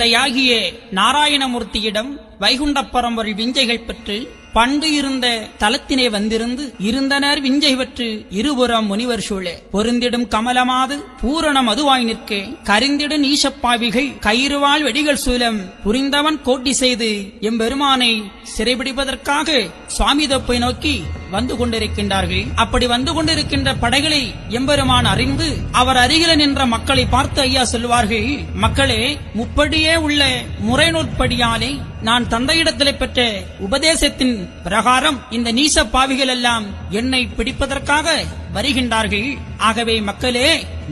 தந்தையாகிய நாராயணமூர்த்தியிடம் வைகுண்ட பரம்பரை விஞ்சைகள் பெற்று பண்டு இருந்த தலத்தினை வந்திருந்து இருந்தனர் விஞ்சை பெற்று இருபுறம் முனிவர் சூழ பொருந்திடும் கமலமாது பூரணம் அதுவாய் நிற்க கரிந்திடும் ஈசப்பாவிகள் கயிறுவாள் வெடிகள் சூலம் புரிந்தவன் கோட்டி செய்து எம்பெருமானை சிறைபிடிப்பதற்காக சுவாமி தொப்பை நோக்கி வந்து கொண்டிருக்கின்றார்கள். அப்படி வந்து கொண்டிருக்கின்ற படைகளை எம்பெருமான் அறிந்து அவர் அருகில நின்ற மக்களை பார்த்து ஐயா சொல்வார்கள், மக்களே, முப்படியே உள்ள முறைநூற்படியாலே நான் தந்தையிடத்திலே பெற்ற உபதேசத்தின் பிரகாரம் இந்த நீச பாவிகள் எல்லாம் என்னை பிடிப்பதற்காக வருகின்றார்கள். ஆகவே மக்களே,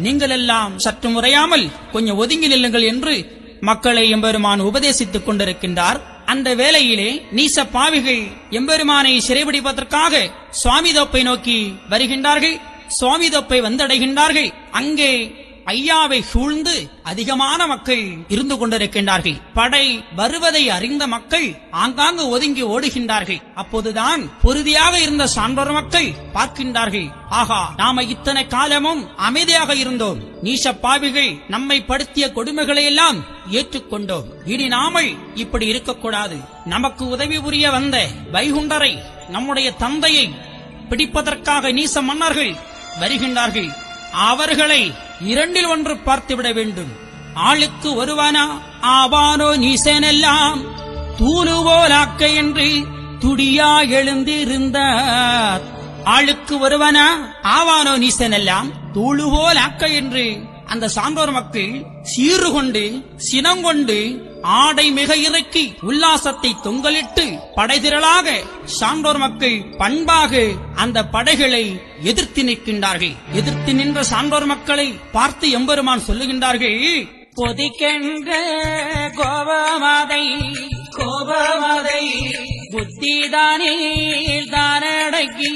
நீங்கள் எல்லாம் சற்று முறையாமல் கொஞ்சம் ஒதுங்கி நில்லுங்கள் என்று மக்களை எம்பெருமான் உபதேசித்துக் கொண்டிருக்கின்றார். அந்த வேளையிலே நீச பாவிகள் எம்பெருமானை சிறைபிடிப்பதற்காக சுவாமி தோப்பை நோக்கி வருகின்றார்கள். சுவாமி தோப்பை வந்தடைகின்றார்கள். அங்கே ஐயாவை சூழ்ந்து அதிகமான மக்கள் இருந்து கொண்டிருக்கின்றார்கள். படை வருவதை அறிந்த மக்கள் ஆங்காங்கு ஒதுங்கி ஓடுகின்றார்கள். அப்போதுதான் பொறுதியாக இருந்த சான்றோர் மக்கள் பார்க்கின்றார்கள், ஆகா, நாம இத்தனை காலமும் அமைதியாக இருந்தோம், நீச பாவிகள் நம்மை படுத்திய கொடுமைகளை எல்லாம் ஏற்றுக்கொண்டோம், இனி நாமல் இப்படி இருக்கக்கூடாது. நமக்கு உதவி புரிய வந்த வைகுண்டரை, நம்முடைய தந்தையை பிடிப்பதற்காக நீச மன்னர்கள் வருகின்றார்கள். அவர்களை இரண்டில் ஒன்று பார்த்துவிட வேண்டும். ஆளுக்கு ஒருவனா ஆவானோ நீசனெல்லாம் தூணுவோலாக்க என்று துடியா எழுந்திருந்தார். ஆளுக்கு ஒருவனா ஆவானோ நீசனெல்லாம் தூளுவோலாக்க என்று அந்த சான்றோர் மக்கள் சீறு கொண்டு சினங்கொண்டு ஆடை மிக இறக்கி உல்லாசத்தை தொங்கலிட்டு படைதிரளாக சான்றோர் மக்கள் பண்பாக அந்த படைகளை எதிர்த்து நிற்கின்றார்கள். எதிர்த்து நின்ற சான்றோர் மக்களை பார்த்து எம்பெருமான் சொல்லுகின்றார்கள், கொதிக்கின்ற கோபமதை புத்திதானே தானடக்கி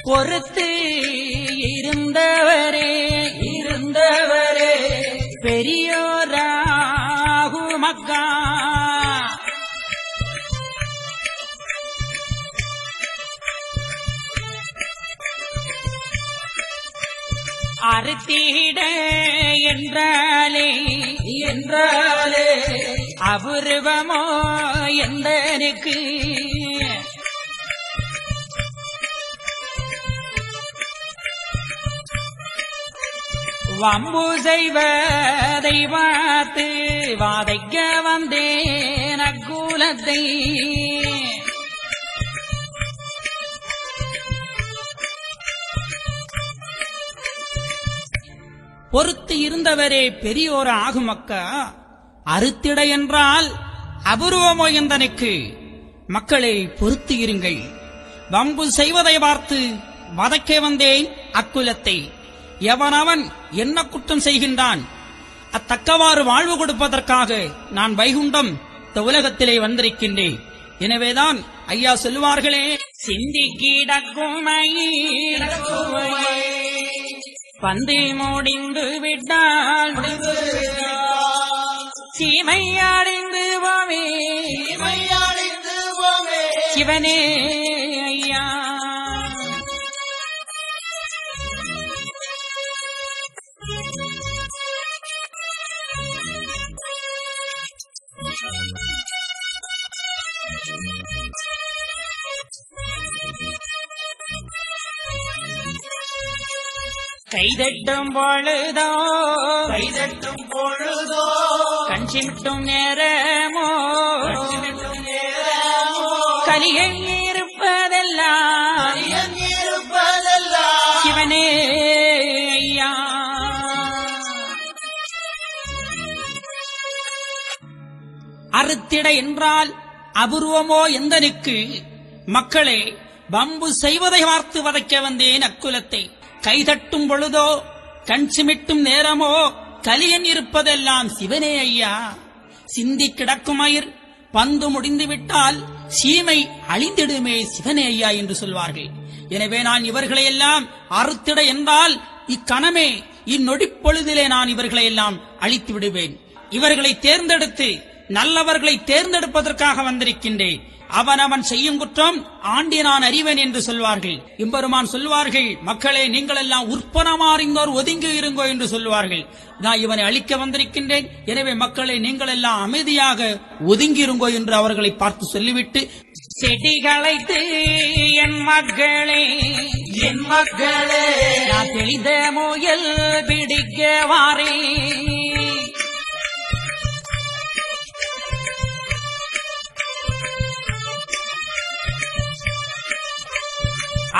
பொறுத்து இருந்தவரே பெரியோராகு மக்கா அறுத்திட என்றாலே அபூர்வமோ எந்தனுக்கு வம்பு செய்வதை பார்த்து வாதைக்க வந்தேன் அக்குலத்தை பொறுத்து இருந்தவரே பெரியோர ஆகுமக்கா அறுத்திட என்றால் அபூர்வமோ எந்தனுக்கு. மக்களை பொறுத்து இருங்கள். வம்பு செய்வதை பார்த்து வதைக்க வந்தேன் அக்குலத்தை. எவனவன் என்ன குற்றம் செய்கின்றான், அத்தக்கவாறு வாழ்வு கொடுப்பதற்காக நான் வைகுண்டம் இந்த உலகத்திலே வந்திருக்கின்றேன். எனவேதான் ஐயா சொல்லுவார்களே, சிந்திக்கிடக்கும் பந்து முடிந்து விட்டால் சீமையாடிந்து போவே சிவனே ஐயா. கைதட்டும் பொழுதோ கண் சிமிட்டும் நேரமோ கலியை இருப்பதெல்லாம் சிவனே ஐயா. அறுத்திட என்றால் அபூர்வமோ எந்தனுக்கு. மக்களே, வம்பு செய்வதை பார்த்து வதைக்க வந்தேன் அக்குலத்தை. கைதட்டும் பொழுதோ கண் சிமிட்டும் நேரமோ கலியன் இருப்பதெல்லாம் சிவனே ஐயா. சிந்தி கிடக்கும் மயிர் பந்து முடிந்துவிட்டால் சீமை அழிந்திடுமே சிவனே ஐயா என்று சொல்வார்கள். எனவே நான் இவர்களையெல்லாம் அறுத்திட என்றால் இக்கணமே இந்நொடிப்பொழுதிலே நான் இவர்களையெல்லாம் அழித்து விடுவேன். இவர்களை தேர்ந்தெடுத்து நல்லவர்களை தேர்ந்தெடுப்பதற்காக வந்திருக்கின்றேன். அவனவன் செய்யும் குற்றம் ஆண்டி நான் அறிவேன் என்று சொல்வார்கள். எம்பெருமான் சொல்வார்கள், மக்களே நீங்கள் எல்லாம் உற்பனமாறிந்தோர் ஒதுங்கி இருங்கோ என்று சொல்வார்கள். நான் இவனை அழிக்க வந்திருக்கின்றேன், எனவே மக்களை நீங்கள் எல்லாம் அமைதியாக ஒதுங்கிருங்கோ என்று அவர்களை பார்த்து சொல்லிவிட்டு, செடிகளைத்து என் மக்களே என் மக்களே நான் தெளிந்த முயல் பிடிக்க வாரே,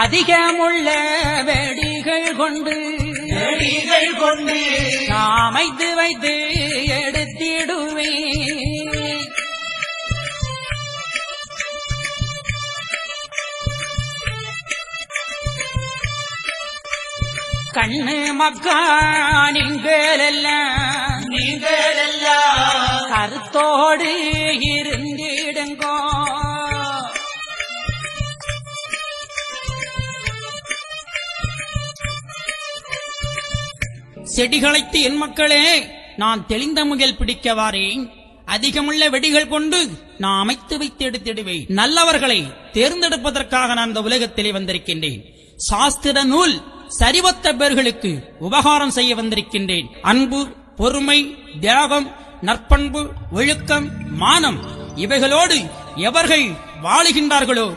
அதிகமுள்ள வெடிகள் கொண்டு அமைத்து வைத்து எடுத்திடுவே, கண்ணு மக்கா நீங்கள் எல்லாம் கருத்தோடு இருந்திடுங்கோ, செடிகளைத்து என் மக்களே நான் தெளிந்த முயல் பிடிக்க வாரேன், அதிகமுள்ள வெடிகள் கொண்டு நான் அமைத்து வைத்து எடுத்திடுவேன். நல்லவர்களை தேர்ந்தெடுப்பதற்காக நான் இந்த உலகத்திலே வந்திருக்கின்றேன். சாஸ்திர நூல் சரிவத்த பேர்களுக்கு உபகாரம் செய்ய வந்திருக்கின்றேன். அன்பு, பொறுமை, தியாகம், நற்பண்பு, ஒழுக்கம், மானம் இவைகளோடு எவர்கள் வாழுகின்றார்களோ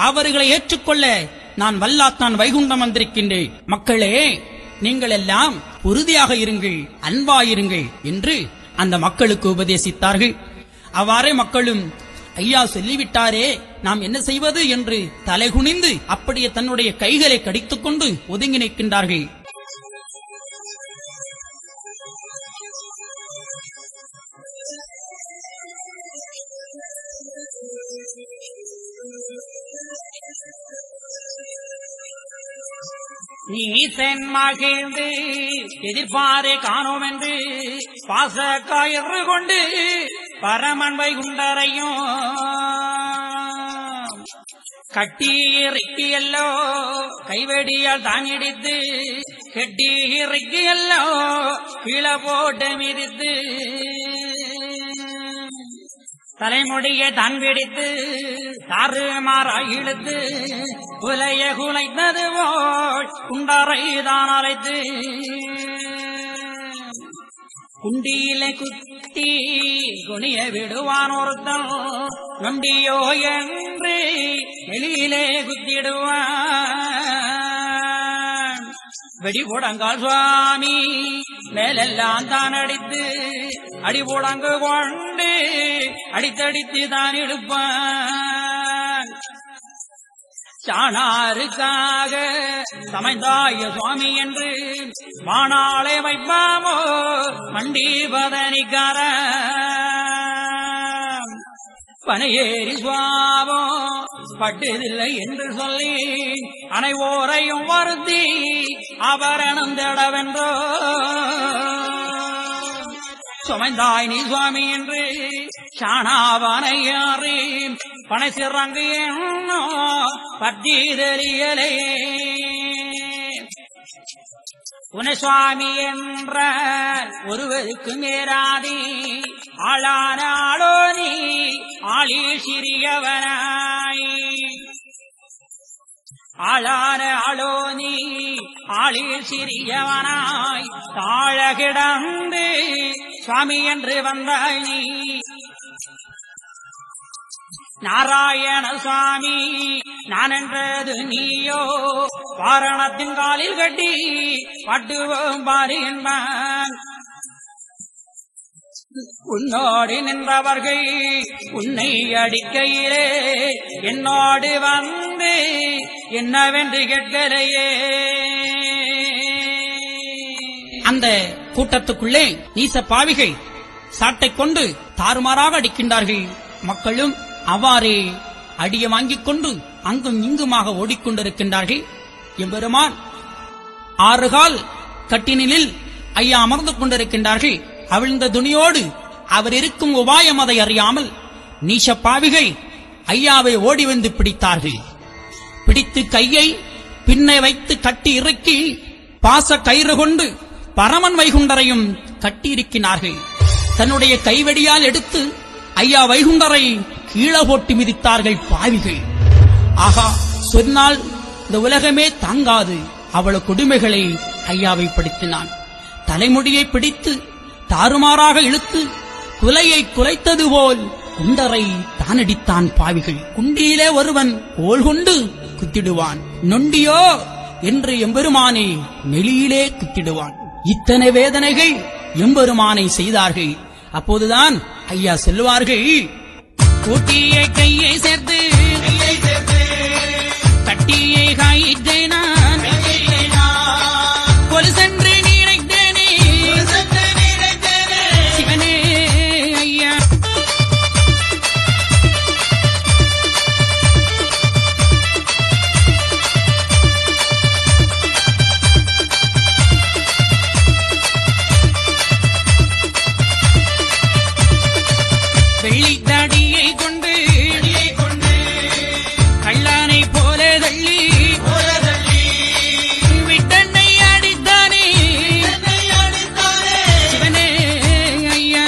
அவர்களை ஏற்றுக்கொள்ள நான் வல்லாத்தான் வைகுண்டம் வந்திருக்கின்றேன். மக்களே நீங்கள் எல்லாம் உறுதியாக இருங்கள், அன்பாயிருங்கள் என்று அந்த மக்களுக்கு உபதேசித்தார்கள். அவ்வாறே மக்களும் ஐயா சொல்லிவிட்டாரே நாம் என்ன செய்வது என்று தலைகுனிந்து அப்படியே தன்னுடைய கைகளை கடித்துக் கொண்டு ஒதுங்கி நிற்கின்றார்கள். நீசன் மகிழ்ந்து எதிர்பாரே காணோம் என்று பாச காயறு கொண்டு பரமன் வைகுண்டரையும் கட்டி இறக்கியல்லோ கைவெடியால் தான் இடித்து கட்டி இறக்கியல்லோ கீழே போட்டு மிதித்து தலைமுடியை தான் பிடித்து தாறுமாறாய் இழுத்து குலைய குலைத்தது போல் குண்டரை தான் அழைத்து குண்டியிலே குத்தி குனிய விடுவான் ஒருத்தன் நொண்டியோ என்று எளியிலே குத்திடுவான். வெடிபோடங்கால் சுவாமி மேலெல்லாம் தான் அடித்து அடிபோடங்கு கொண்டு அடித்தடித்து தான் எடுப்பான். சாணாருக்காக சமைந்தாய சுவாமி என்று மானாளே வைப்பாமோ மண்டீபதனிக்கார பனையேறி சுவாமோ பட்டதில்லை என்று சொல்லி அனைவோரையும் வருத்தி அவரணம் தேடவென்றோ சுமைந்தாய் நீ சுவாமி என்று சாணாவனையாறி பனை சிறங்கு என்னோ பற்றி தெரியலே உன சுவாமி என்ற ஒருவருக்கு மேராதி ஆளான ஆளோ நீ ஆளி சிறியவனாய் ஆளான ஆளோ நீ ஆளில் சிறியவனாய் தாழ கிடந்து சுவாமி என்று வந்தாய் நீ நாராயண சுவாமி நான் என்றது நீயோ வாரணத்தின் காலில் கட்டி பட்டுவோம் பாரு என்பான். உன்னோடு நின்றவர்கள் உன்னை அடிக்கையிலே என்னோடு வந்து என்னவென்று கேட்கலையே. அந்த கூட்டத்துக்குள்ளே நீச பாவிகள் சாட்டை கொண்டு தாறுமாறாக அடிக்கின்றார்கள். மக்களும் அவ்வாறே அடிய வாங்கிக் கொண்டு அங்கும் இங்குமாக ஓடிக்கொண்டிருக்கின்றார்கள். எம்பெருமான் 6 கால் கட்டினில் ஐயா அமர்ந்து கொண்டிருக்கின்றார்கள். அவிழ்ந்த துணியோடு அவர் இருக்கும் உபாயம் அதை அறியாமல் நீச பாவிகள் ஐயாவை ஓடி வந்து பிடித்தார்கள். பிடித்து கையை பின்னை வைத்து கட்டி இறுக்கி பாச கயிறு கொண்டு பரமன் வைகுண்டரையும் கட்டி இருக்கினார்கள். தன்னுடைய கைவெடியால் எடுத்து ஐயா வைகுண்டரை ஈழ போட்டு மிதித்தார்கள் பாவிகள். ஆகா, சொன்னால் இந்த உலகமே தாங்காது அவ்வளவு கொடுமைகளை ஐயாவை படுத்தினான். தலைமுடியை பிடித்து தாறுமாறாக இழுத்து குலையை குலைத்தது போல் குண்டரை தானடித்தான் பாவிகள். குண்டியிலே ஒருவன் கோல் கொண்டு குத்திடுவான், நொண்டியோ என்று எம்பெருமானை நெளியிலே குத்திடுவான். இத்தனை வேதனைகள் எம்பெருமானை செய்தார்கள். அப்போதுதான் ஐயா சொல்லுவார்கள், கூட்டிய கையை சேர்த்து கட்டியை காயிற்றே நான் கொலு சென்று நீரைத்தேனே சிவனே ஐயா. வெள்ளித்தாடியை கொண்டு கள்ளானை போல தள்ளி விட்டன்னை அடித்தானே சிவனே ஐயா.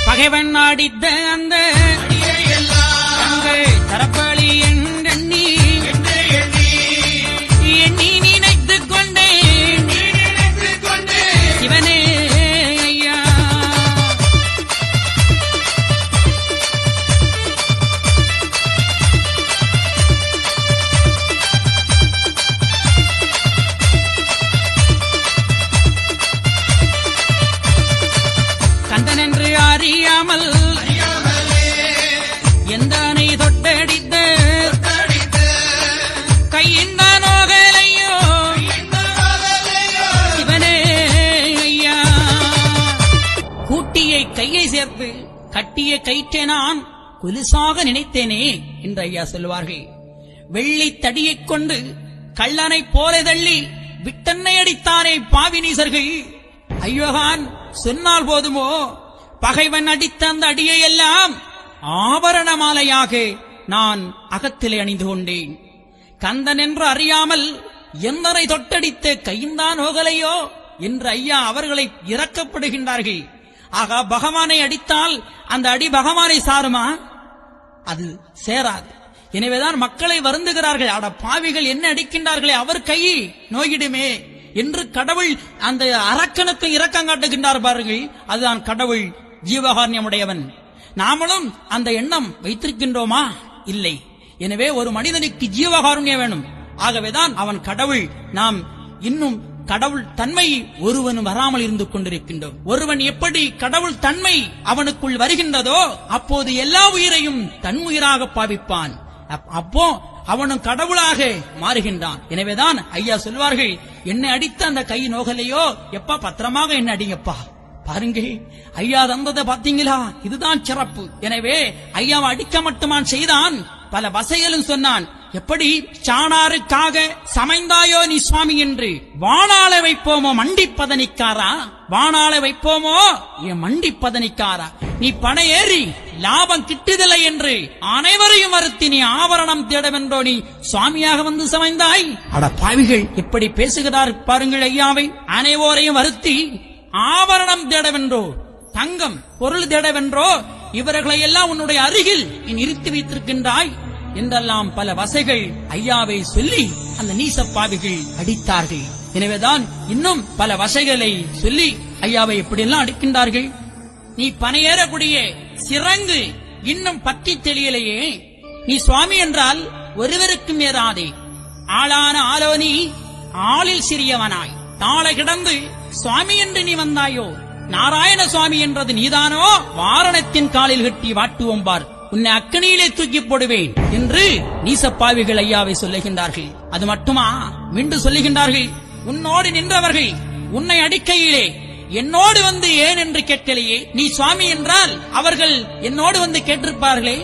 பகைவன் அடித்த அந்த தரப்பளி எண்ணி எண்ணி நினைத்துக் கொண்டேன் சிவனே ஐயா. கந்தன் என்று அறியாமல் எந்தானை தொட்டடித்த கையின்தானோகலையோ சிவனே ஐயா. கூட்டியை கையை சேர்த்து கட்டிய கயிற்றை நான் குலுசாக நினைத்தேனே என்று ஐயா சொல்லுவார்கள். வெள்ளி தடியைக் கொண்டு கள்ளனை போல தள்ளி விட்டன்னை அடித்தானே பாவினீசர்கள். ஐயோகான் சொன்னால் போதுமோ, பகைவன் அடித்த அந்த அடியை எல்லாம் ஆபரண மாலையாக நான் அகத்திலே அணிந்து கொண்டேன். கந்தன் என்று அறியாமல் எந்தனை தொட்டடித்த கைந்தான் ஓகலையோ என்று ஐயா அவர்களை இறக்கப்படுகின்றார்கள். ஆகா, பகவானை அடித்தால் அந்த அடி பகவானை சாருமா? அது சேராது. எனவேதான் மக்களை வருந்துகிறார்கள். அட பாவிகள் என்ன அடிக்கின்றார்களே, அவர் கை நோயிடுமே என்று கடவுள் அந்த அரக்கனுக்கு இரக்கம் காட்டுகின்றார் பாருங்கள். அதுதான் கடவுள் ஜீவகாரண்யமுடையவன். நாமளும் அந்த எண்ணம் வைத்திருக்கின்றோமா? இல்லை. எனவே ஒரு மனிதனுக்கு ஜீவகாருண்யம் வேணும். ஆகவேதான் அவன் கடவுள். நாம் இன்னும் கடவுள் தன்மை ஒருவன் வராமல் இருந்து கொண்டிருக்கின்றோம். ஒருவன் எப்படி கடவுள் தன்மை அவனுக்குள் வருகின்றதோ அப்போது எல்லா உயிரையும் தன் உயிராக பாவிப்பான். அப்போ அவனும் கடவுளாக மாறுகின்றான். எனவேதான் ஐயா சொல்வார்கள், என்னை அடித்த அந்த கை நோகலையோ, எப்பா பத்திரமாக என்ன அடிங்கப்பா. பாருங்கள், ஐயா தந்ததை பாத்தீங்களா? இதுதான் சிறப்பு. எனவே ஐயாவை அடிக்க மட்டுமான் செய்தான், பல வசைகளும் சொன்னான். எப்படி சாணாருக்காக சமைந்தாயோ நீ சுவாமி என்று வாணாளை வைப்போமோ மண்டிப்பதனிக்காரா, வாணாளை வைப்போமோ என் மண்டிப்பதனிக்காரா, நீ பணை ஏறி லாபம் கிட்டுதில்லை என்று அனைவரையும் வருத்தி நீ ஆபரணம் தேடவென்றோ நீ சுவாமியாக வந்து சமைந்தாய். அட பாவிகள் எப்படி பேசுகிறார் பாருங்கள் ஐயாவை. அனைவரையும் வருத்தி ஆபரணம் தேடவென்றோ, தங்கம் பொருள் தேடவென்றோ இவர்களை எல்லாம் உன்னுடைய அருகில் நீ நிறுத்தி வைத்திருக்கின்றாய் என்றெல்லாம் பல வசைகள் ஐயாவை சொல்லி அந்த நீசப்பாவிகள் அடித்தார்கள். எனவேதான் இன்னும் பல வசைகளை சொல்லி ஐயாவை எப்படியெல்லாம் அடிக்கின்றார்கள். நீ பனையேறக்கூடிய சிறங்கு இன்னும் பற்றி தெளியலையே, நீ சுவாமி என்றால் ஒருவருக்கும் ஏறாதே. ஆளான ஆலோனி ஆளில் சிறியவனாய் தாழ கிடந்து சுவாமி என்று நீ வந்தாயோ, நாராயண சுவாமி என்றது நீதானோ, வாரணத்தின் காலில் கட்டி வாட்டுவோம்பார், உன்னை அக்கனியிலே தூக்கி போடுவேன் என்று நீசப்பாவிகள் ஐயாவை சொல்லுகின்றார்கள். அது மட்டுமா, மீண்டும் சொல்லுகின்றார்கள், உன்னோடு நின்றவர்கள் உன்னை அடிக்கையிலே என்னோடு வந்து ஏன் என்று கேட்கலையே, நீ சுவாமி என்றால் அவர்கள் என்னோடு வந்து கேட்டிருப்பார்களே,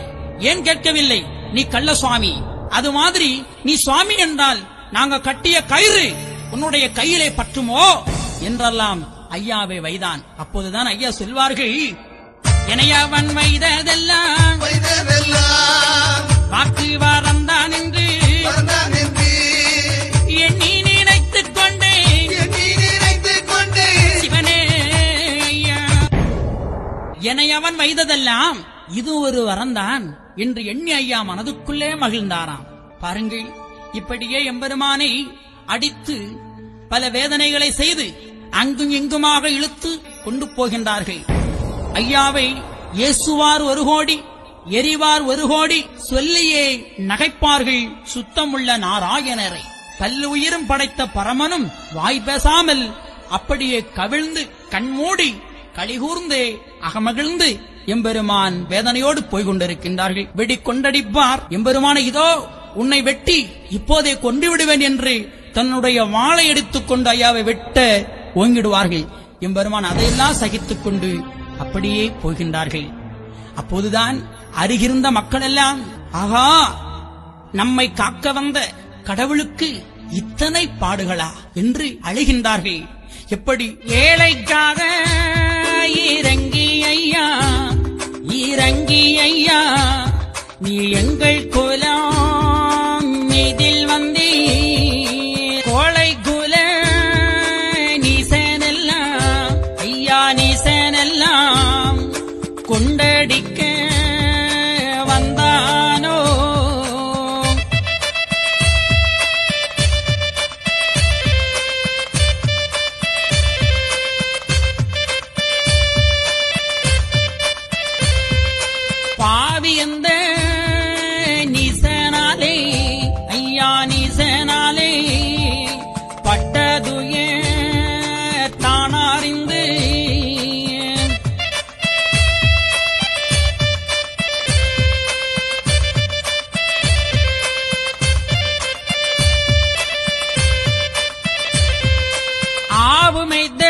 ஏன் கேட்கவில்லை? நீ கள்ள சுவாமி. அது மாதிரி நீ சுவாமி என்றால் நாங்க கட்டிய கயிறு உன்னுடைய கையிலே பற்றுமோ என்றெல்லாம் ஐயாவை வைதான். அப்போதுதான் ஐயா சொல்வார்கள், எனையவன் வைததெல்லாம் எல்லாம் வாக்கு வரந்தான் என்று எண்ணி நினைத்துக் கொண்டு சிவனே ஐயா என்னை அவன் வைத்ததெல்லாம் இது ஒரு வரந்தான் என்று எண்ணி ஐயா மனதுக்குள்ளே மகிழ்ந்தாராம். பாருங்கள், இப்படியே எம்பெருமானை அடித்து பல வேதனைகளை செய்து அங்கும் இங்குமாக இழுத்து கொண்டு போகின்றார்கள். ஐயாவை ஏசுவார் 1 கோடி, எரிவார் 1 கோடி, சொல்லியே நகைப்பார்கள் சுத்தமுள்ள நாராயணரை. பல்லுயிரும் படைத்த பரமனும் வாய் பேசாமல் அப்படியே கவிழ்ந்து கண்மூடி களிகூர்ந்தே அகமகிழ்ந்து எம்பெருமான் வேதனையோடு போய்கொண்டிருக்கின்றார்கள். வெடி கொண்டடிப்பார் எம்பெருமானை, இதோ உன்னை வெட்டி இப்போதே கொண்டு விடுவேன் என்று தன்னுடைய வாளை எடுத்துக் கொண்டு ஐயாவை வெட்ட ஓங்கிடுவார்கள். எம்பெருமான் அதையெல்லாம் சகித்துக் கொண்டு அப்படியே போகின்றார்கள். அப்போதுதான் அருகிருந்த மக்கள் எல்லாம், ஆகா, நம்மை காக்க வந்த கடவுளுக்கு இத்தனை பாடுகளா என்று அழுகின்றார்கள். எப்படி ஏழைக்காக இறங்கி ஐயா, இறங்கி ஐயா, நீ எங்கள் குலம் இதில் வந்தே கோளை குல நீசனெல்லாம் ஐயா, நீசனெல்லாம் கொண்டடிக்க வந்தானோ. பாவி எந்த நீசனாலே ஐயா, நீசனாலே பட்டதுய தானறிந்து ஆவுமைத்த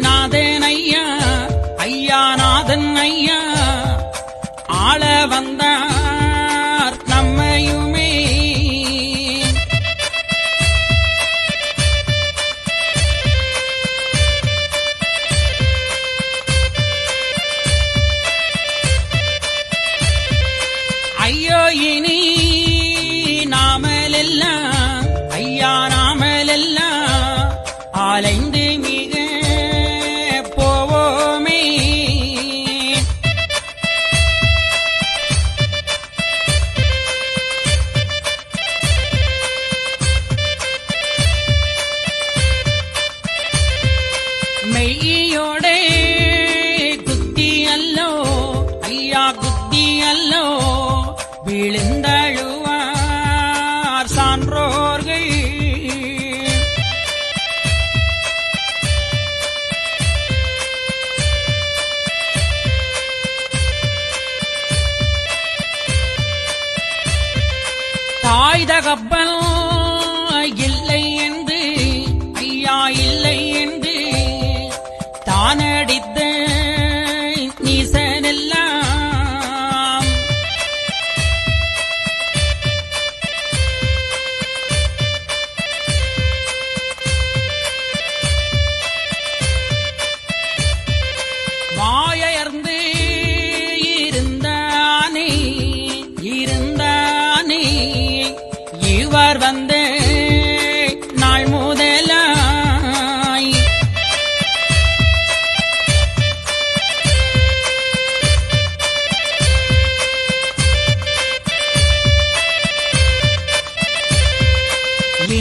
நாதன் ஐயா, ஐயா நாதன் ஐயா, ஆள வந்தார் நம்மையுமே. ஐயோ இனி நாமலெல்லாம் ஐயா, நாமலெல்லாம் ஆலைந்து மிக போவோமே. மெய்யோடே குத்தி அல்லோ ஐயா, குத்தி அல்லோ விழுந்தழுவார் சான்றோர்கள். தாய் தகப்பன் இல்லை என்று ஐயா, இல்லை என்று தானடித்த நீசனெல்லாம் வாயர்ந்து இருந்தானே, இருந்தானே இவர் வந்த நாள் முதலாய்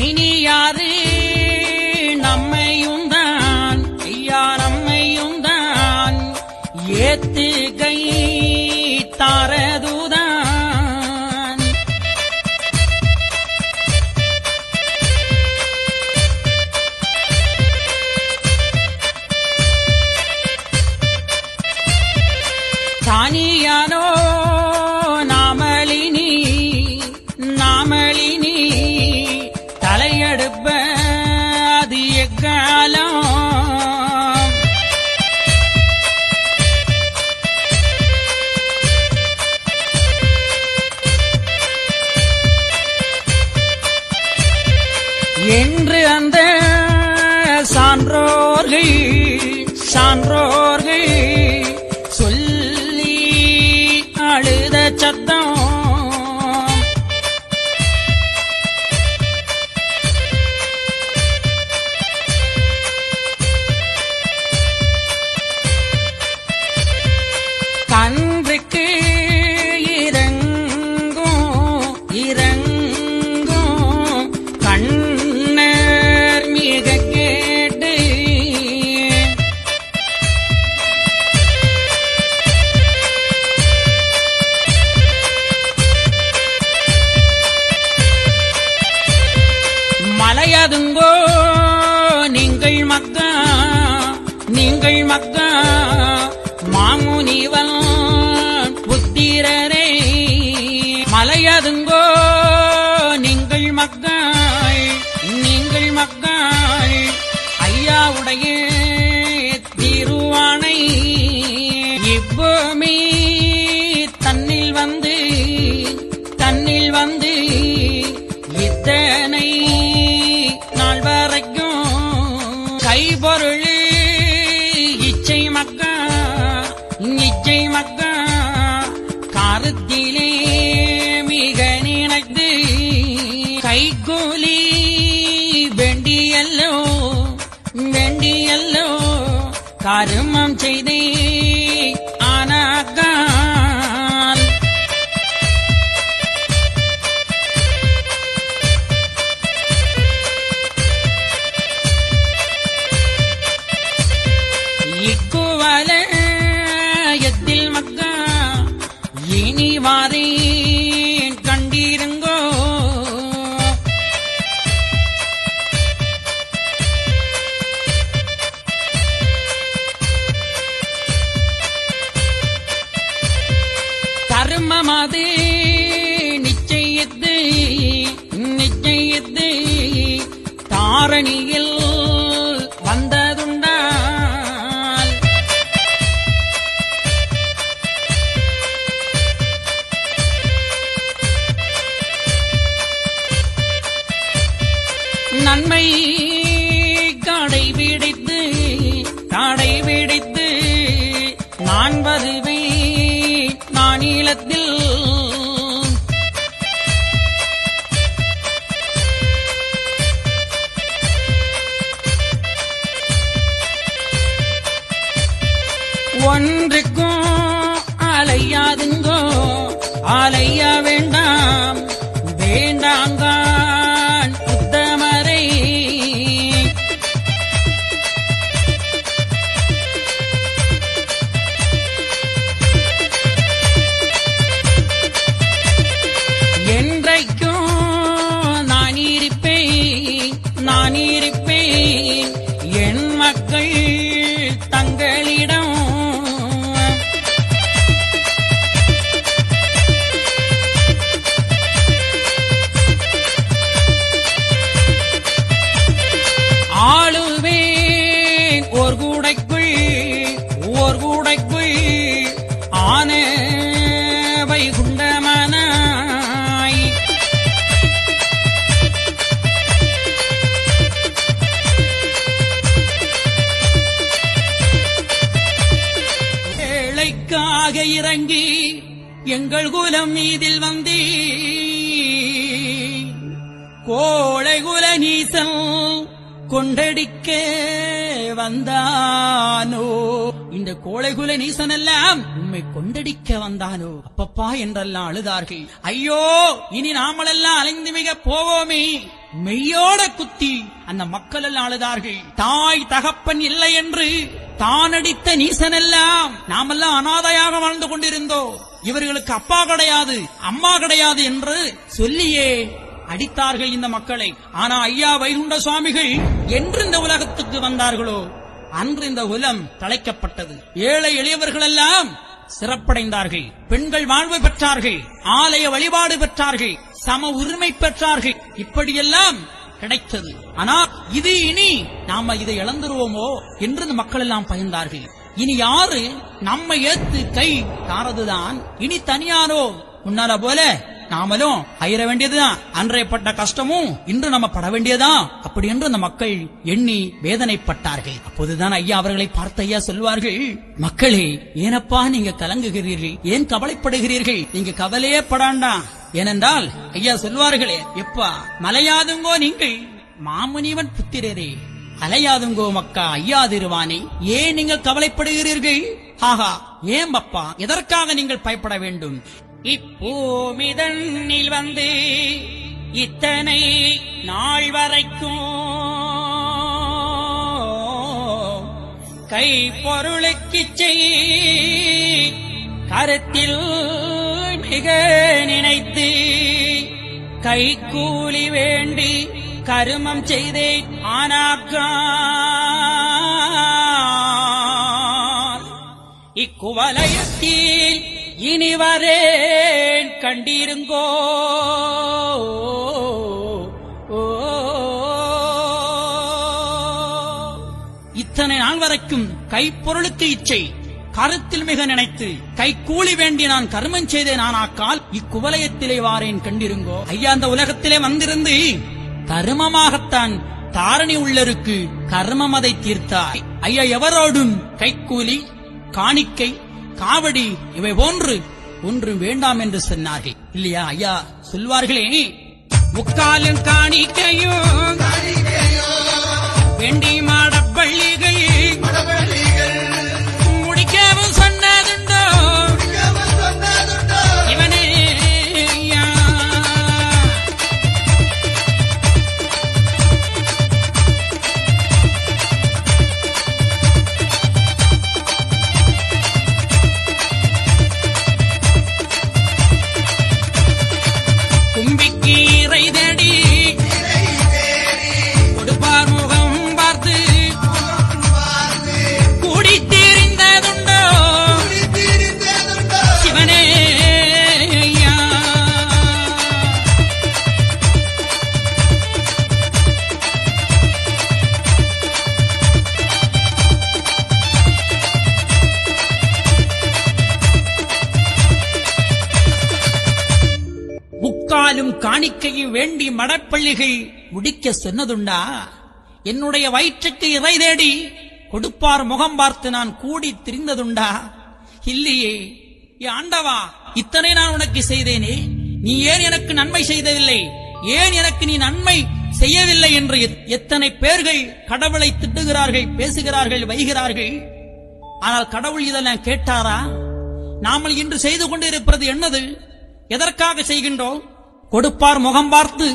இனி யாரு நம்மையுந்தான் ஐயா, நம்மையுந்தான் ஏத்து கை தாரதுதான். தானியானோ நாமளினி, நாமளினி தலையெடுப்ப அது எக்காலம். என்று அந்த சான்றோர்கள் சான்றோர்கள் சொல்லி அழுத சத்தம் கன்றுக்கு இறங்கும் கண்ணர் மிக கேட்டு மலையதுங்கோ நீங்கள் மக்கா மாமுனிவன் புத்திரரே மலையதுங்கோ நீங்கள் மக்கள் ஐயாவுடைய திருவானை இப்போமே தன்னில் வந்து இத்தனை நாள் வரைக்கும் கைபொருள் இச்சை மக்கா கருத்திலே மிக நினைத்து கைகூலி வேண்டியல்லோ கருமம் செய்தே ஆனாக்கால் இக்குவலயத்தில் மக்கா இனி வாரேன் கண்டிருங்கோ கர்மமது நிச்சயித்து தாரணியில் வந்ததுண்டால் நன்மை கடைபிடித்து நான் வருவேன் நானிலத்தில் ஒன்றுக்கும் அலையாதுங்கோ அலையா வேண்டாம் உத்தமரை என்றைக்கும் நான் இருப்பேன் என் மக்கள் தங்களிடம் ஆளுவேன் ஓர் கூடைக்குள் ஆன வைகுண்டமனாய் ஏழைக்காக இறங்கி எங்கள் குலம் மீதில் வந்தே கோழை குல நீசன் கொண்டடிக்க வந்தானோ இந்த கோழைகுல நீசன் எல்லாம் உம்மை கொண்டடிக்க வந்தானோ அப்பப்பா என்றெல்லாம் அழுதார்கள். ஐயோ இனி நாமெல்லாம் அலைந்து மிக போவோமே மெய்யோட குத்தி அந்த மக்கள் எல்லாம் அழுதார்கள். தாய் தகப்பன் இல்லை என்று தானடித்த நீசனெல்லாம் நாமெல்லாம் அனாதையாக வாழ்ந்து கொண்டிருந்தோம், இவர்களுக்கு அப்பா கிடையாது அம்மா கிடையாது என்று சொல்லியே அடித்தார்கள் இந்த மக்களை. ஆனா ஐயா வைகுண்ட சுவாமிகள் என்று இந்த உலகத்துக்கு வந்தார்களோ அன்று இந்த குலம் தழைக்கப்பட்டது. ஏழை எளியவர்கள் எல்லாம் சிறப்படைந்தார்கள், பெண்கள் வாழ்வு பெற்றார்கள், ஆலய வழிபாடு பெற்றார்கள், சம உரிமை பெற்றார்கள். இப்படியெல்லாம் கிடைத்தது. ஆனா இது இனி நாம இதை இழந்துருவோமோ என்று இந்த மக்கள் எல்லாம் பயந்தார்கள். இனி யாரு நம்ம ஏத்து கை தாரதுதான், இனி தனியாரோ முன்னால போல நாமளும் அயர வேண்டியதுதான். அன்றையப்பட்ட கஷ்டமும் இன்று நம்ம பட வேண்டியதா அப்படி என்று அந்த மக்கள் எண்ணி வேதனைப்பட்டார்கள். அப்போதுதான் ஐயா அவர்களை பார்த்த ஐயா சொல்வார்கள், மக்களே, ஏனப்பா நீங்க கலங்குகிறீர்கள், ஏன் கவலைப்படுகிறீர்கள், நீங்க கவலையே படாண்டா. ஏனென்றால் ஐயா சொல்வார்களே, எப்பா மலையாதுங்கோ நீங்கள் மாமுனிவன் புத்திரரே, அலையாதுங்கோ மக்கா ஐயாதிருவானே, ஏன் நீங்கள் கவலைப்படுகிறீர்கள்? ஆகா, ஏன் அப்பா, எதற்காக நீங்கள் பயப்பட வேண்டும்? இப்பூமிதனில் வந்து இத்தனை நாள் வரைக்கும் கை பொருளுக்கு கருத்தில் மிக நினைத்து கை கூலி வேண்டி கருமம் செய்தேன். ஆனாக்கா இக்குவலயத்தில் இனிவரேன் கண்டிருங்கோ. இத்தனை நாள் வரைக்கும் கைப்பொருளுக்கு இச்சை, கருத்தில் மிக நினைத்து கை கூலி வேண்டி நான் கர்மம் செய்தேன். ஆனாக்கால் இக்குவலயத்திலே வாரேன் கண்டிருங்கோ. ஐயா, அந்த உலகத்திலே வந்திருந்து கர்மமாகத்தான் தாரணி உள்ளருக்கு கர்மம் அதை தீர்த்தாய். ஐயா, எவரோடும் கைக்கூலி, காணிக்கை, காவடி இவை போன்று ஒன்று வேண்டாம் என்று சொன்னார்கள் இல்லையா? ஐயா சொல்வார்களே, முக்காலும் காணிக்கையும் வேண்டி மாடப்பள்ளிகள் முடிக்கவும் சொன்னதுண்டோ இவனே. கும்பிக்கு இறை தேடி கொடுப்பார் முகம் பார்த்து கூடி தீர்ந்ததுண்டோ சிவனே. முக்காலும் காணிக்கையை வேண்டி மடப்பள்ளிகள் முடிக்க சொன்னதுண்டா? என்னுடைய வயிற்றுக்கு இறை தேடி கொடுப்பார் முகம் பார்த்து நான் கூடி திரிந்ததுண்டா? இல்லையே. ஆண்டவா, இத்தனை நான் உனக்கு செய்தேனே, நீ ஏன் எனக்கு நன்மை செய்ததில்லை, ஏன் எனக்கு நீ நன்மை செய்யவில்லை என்று எத்தனை பேர்கள் கடவுளை திட்டுகிறார்கள், பேசுகிறார்கள், வைகிறார்கள். ஆனால் கடவுள் இதெல்லாம் கேட்டாரா? நாமல் இன்று செய்து கொண்டிருப்பது என்னது? எதற்காக செய்கின்றோம்? கொடுப்பார் முகம் பார்த்து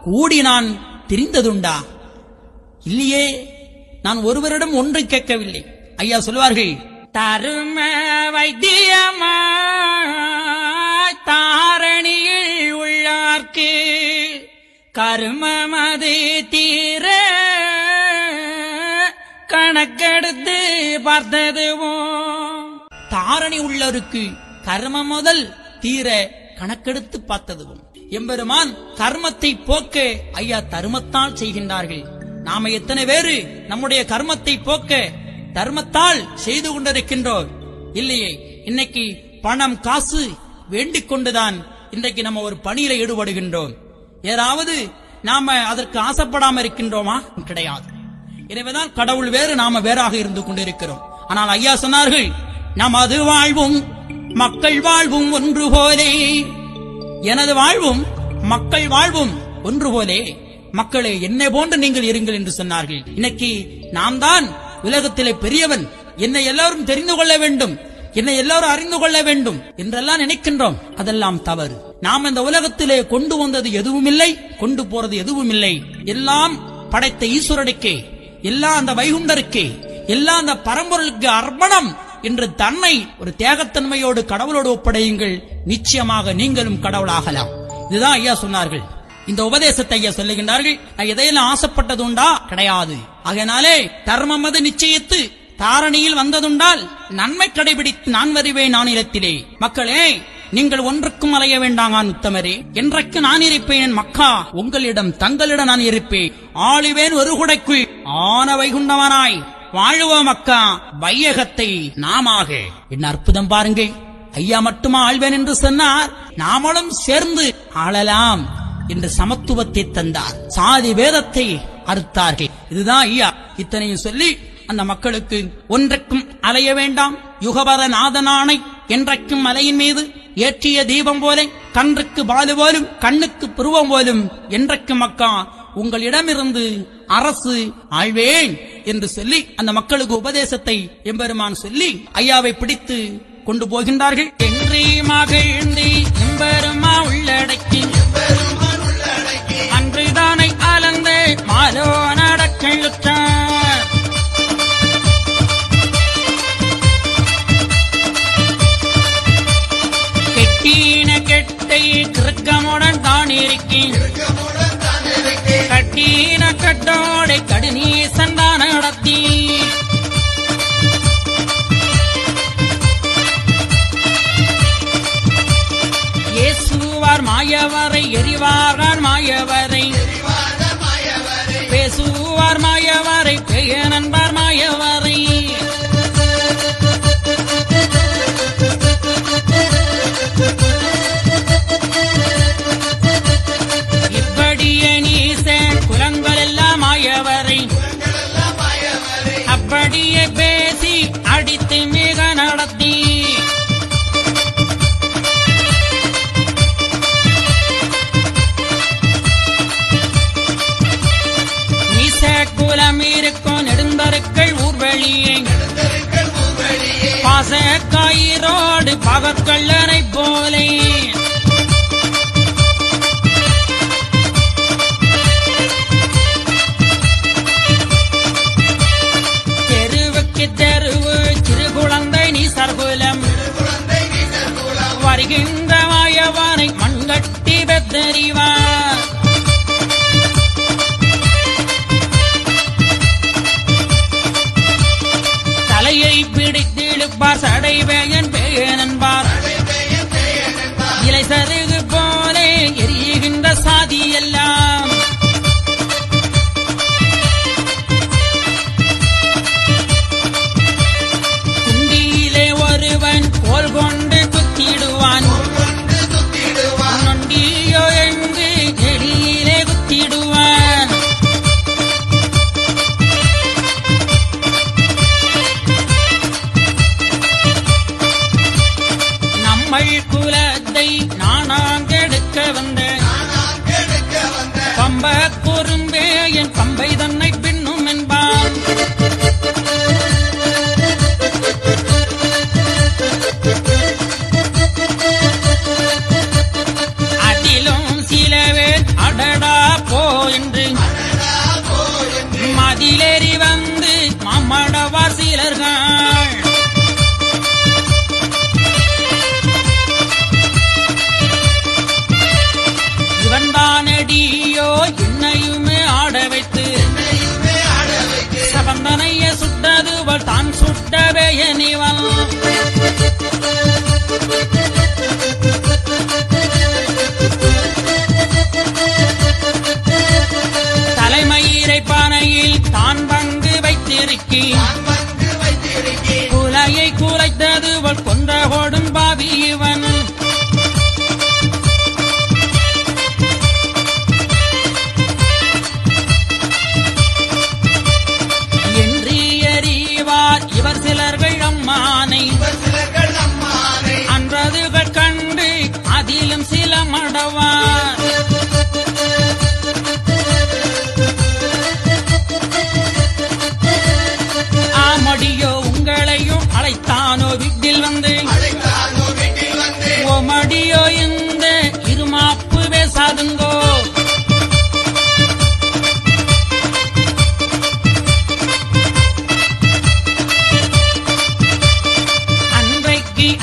கூடி நான் திரிந்ததுண்டா? இல்லையே. நான் ஒருவரிடம் ஒன்று கேட்கவில்லை. ஐயா சொல்வார்கள், தரும வைத்தியமா தாரணியில் உள்ளார்க்கு கருமமது தீர கணக்கெடுத்து பார்த்ததுவும். தாரணி உள்ளருக்கு கர்மம் முதல் தீர கணக்கெடுத்து பார்த்ததுவும். எம்பெருமான் கர்மத்தை போக்க ஐயா தர்மத்தால் செய்கின்றார்கள். நாம எத்தனை பேரு நம்முடைய கர்மத்தை போக்க தர்மத்தால் செய்து கொண்டிருக்கின்றோம் இல்லையே? இன்னைக்கு பணம் காசு வேண்டிக் கொண்டுதான் இன்றைக்கு நம்ம ஒரு பணியில ஈடுபடுகின்றோம். ஏதாவது நாம அதற்கு ஆசைப்படாம இருக்கின்றோமா? கிடையாது. எனவேதான் கடவுள் வேறு, நாம வேறாக இருந்து கொண்டிருக்கிறோம். ஆனால் ஐயா சொன்னார்கள், நமது வாழ்வும் மக்கள் வாழ்வும் ஒன்று போலே. எனது வாழ்வும் மக்கள் வாழ்வும் ஒன்று போலே. மக்களே, என்னை போன்று நீங்கள் இருங்கள் என்று சொன்னார்கள். இன்னைக்கு நாம் தான் உலகத்திலே பெரியவன், என்னை எல்லாரும் தெரிந்து கொள்ள வேண்டும், என்னை எல்லாரும் அறிந்து கொள்ள வேண்டும் என்றெல்லாம் நினைக்கின்றோம். அதெல்லாம் தவறு. நாம் இந்த உலகத்திலே கொண்டு வந்தது எதுவும் இல்லை, கொண்டு போறது எதுவும் இல்லை. எல்லாம் படைத்த ஈஸ்வரனுக்கே, எல்லாம் அந்த வைகுண்டருக்கே, எல்லாம் அந்த பரம்பொருளுக்கு அர்ப்பணம் என்று தன்னை ஒரு தியாகத்தன்மையோடு கடவுளோடு ஒப்படையுங்கள். நிச்சயமாக நீங்களும் கடவுளாகலாம். இதுதான் ஐயா சொன்னார்கள். இந்த உபதேசத்தை ஐயா சொல்லுகின்றார்கள். நான் எதையெல்லாம் ஆசைப்பட்டது உண்டா? கிடையாது. ஆகையினாலே தர்மம் அது நிச்சயித்து தாரணியில் வந்ததுண்டால் நன்மை கடைபிடித்து நான் வருவேன் நானிலத்திலே. மக்களே, நீங்கள் ஒன்றுக்கும் அலைய வேண்டாங்க உத்தமரே. என்றைக்கு நான் இருப்பேன் மக்கா, உங்களிடம் தங்களிடம் நான் இருப்பேன். ஆளுவேன் ஒரு குடைக்குள் ஆன வைகுண்டவனாய் வாழுவ மக்கா வையகத்தை நாமாக. என்ன அற்புதம் பாருங்கள். ஐயா மட்டுமா ஆள்வேன் என்று சொன்னார், நாமளும் சேர்ந்து ஆளலாம் என்று சமத்துவத்தை தந்தார். சாதி வேதத்தை அறுத்தார்கள். இதுதான் ஐயா. இத்தனையும் சொல்லி அந்த மக்களுக்கு ஒன்றைக்கும் அலைய வேண்டாம், யுகபர நாதனானை என்றைக்கும் மலையின் மீது ஏற்றிய தீபம் போல, கன்றுக்கு பாலு போலும் கண்ணுக்கு புருவம் போலும் என்றைக்கும் மக்கா உங்களிடமிருந்து அரசு ஆழ்வேன் என்று சொல்லி அந்த மக்களுக்கு உபதேசத்தை எம்பெருமான் சொல்லி ஐயாவை பிடித்து கொண்டு போகின்றார்கள். என்று மகிழ்ந்து எம்பெருமா உள்ளடக்கி அன்றுதானை அலந்து மாலோ நடக்கழுத்தார். கெட்டின கெட்டை கிருக்கமுடன் தான் இருக்கேன், கட்டின கட்டோடை கடுநீசன் தான் நடத்தி. ஏசுவார் மாயவரை எரிவார்கள் மாயவரை, பேசுவார் மாயவரை பெய நண்பார் மாயவரை. இப்படியே நீசன் குலங்கள் எல்லாம் மாயவரை, அப்படியே பேசி அடித்து மிக நடத்தி. குலம் இருக்கும் நெடுந்தருக்கள் ஊர்வழியை பாச கயிரோடு பகற்கள்ளனை போலே. தெருவுக்கு தெருவு சிறு குழந்தை நீ சர்குலம் வருகின்ற மாயவனை மண்கட்டி பெத்தறிவார். தலையை பிடித்து இழுப்பார் சடைவேயன் பேயன் என்பார். இலை சருகு போலே எரிகின்ற சாதி எல்லாம் குண்டியிலே ஒருவன் கோல் கொண்டு குத்திடுவான், நொண்டியோ என்று எளியிலே குத்திடுவான். குலத்தை நானாங்கெடுக்க வந்த பம்ப பொரும்பே என் பம்பை தன்னை பின்னும் என்பான். அதிலும் சிலவே அடடா போ என்று மதிலேறி வந்து மாமடவார் சிலர்கள். இவன்தானடியோ என்னையுமே ஆட வைத்து சபந்தனைய சுட்டதுவள் தான் சுட்டவே எனிவன். தலைமயிரை பானையில் தான் பங்கு வைத்திருக்கி குலையை குலைத்ததுவள் கொன்ற ஓடும் பாவி இவன். இவர் சிலர்கள் அம்மானை அன்றதுகள் கண்டு அதிலும் சில மடவார். ஆமடியோ உங்களையும் அழைத்தானோ வீட்டில் வந்து, ஓமடியோ இந்த இருமாப்பு பேசாதுங்கோ.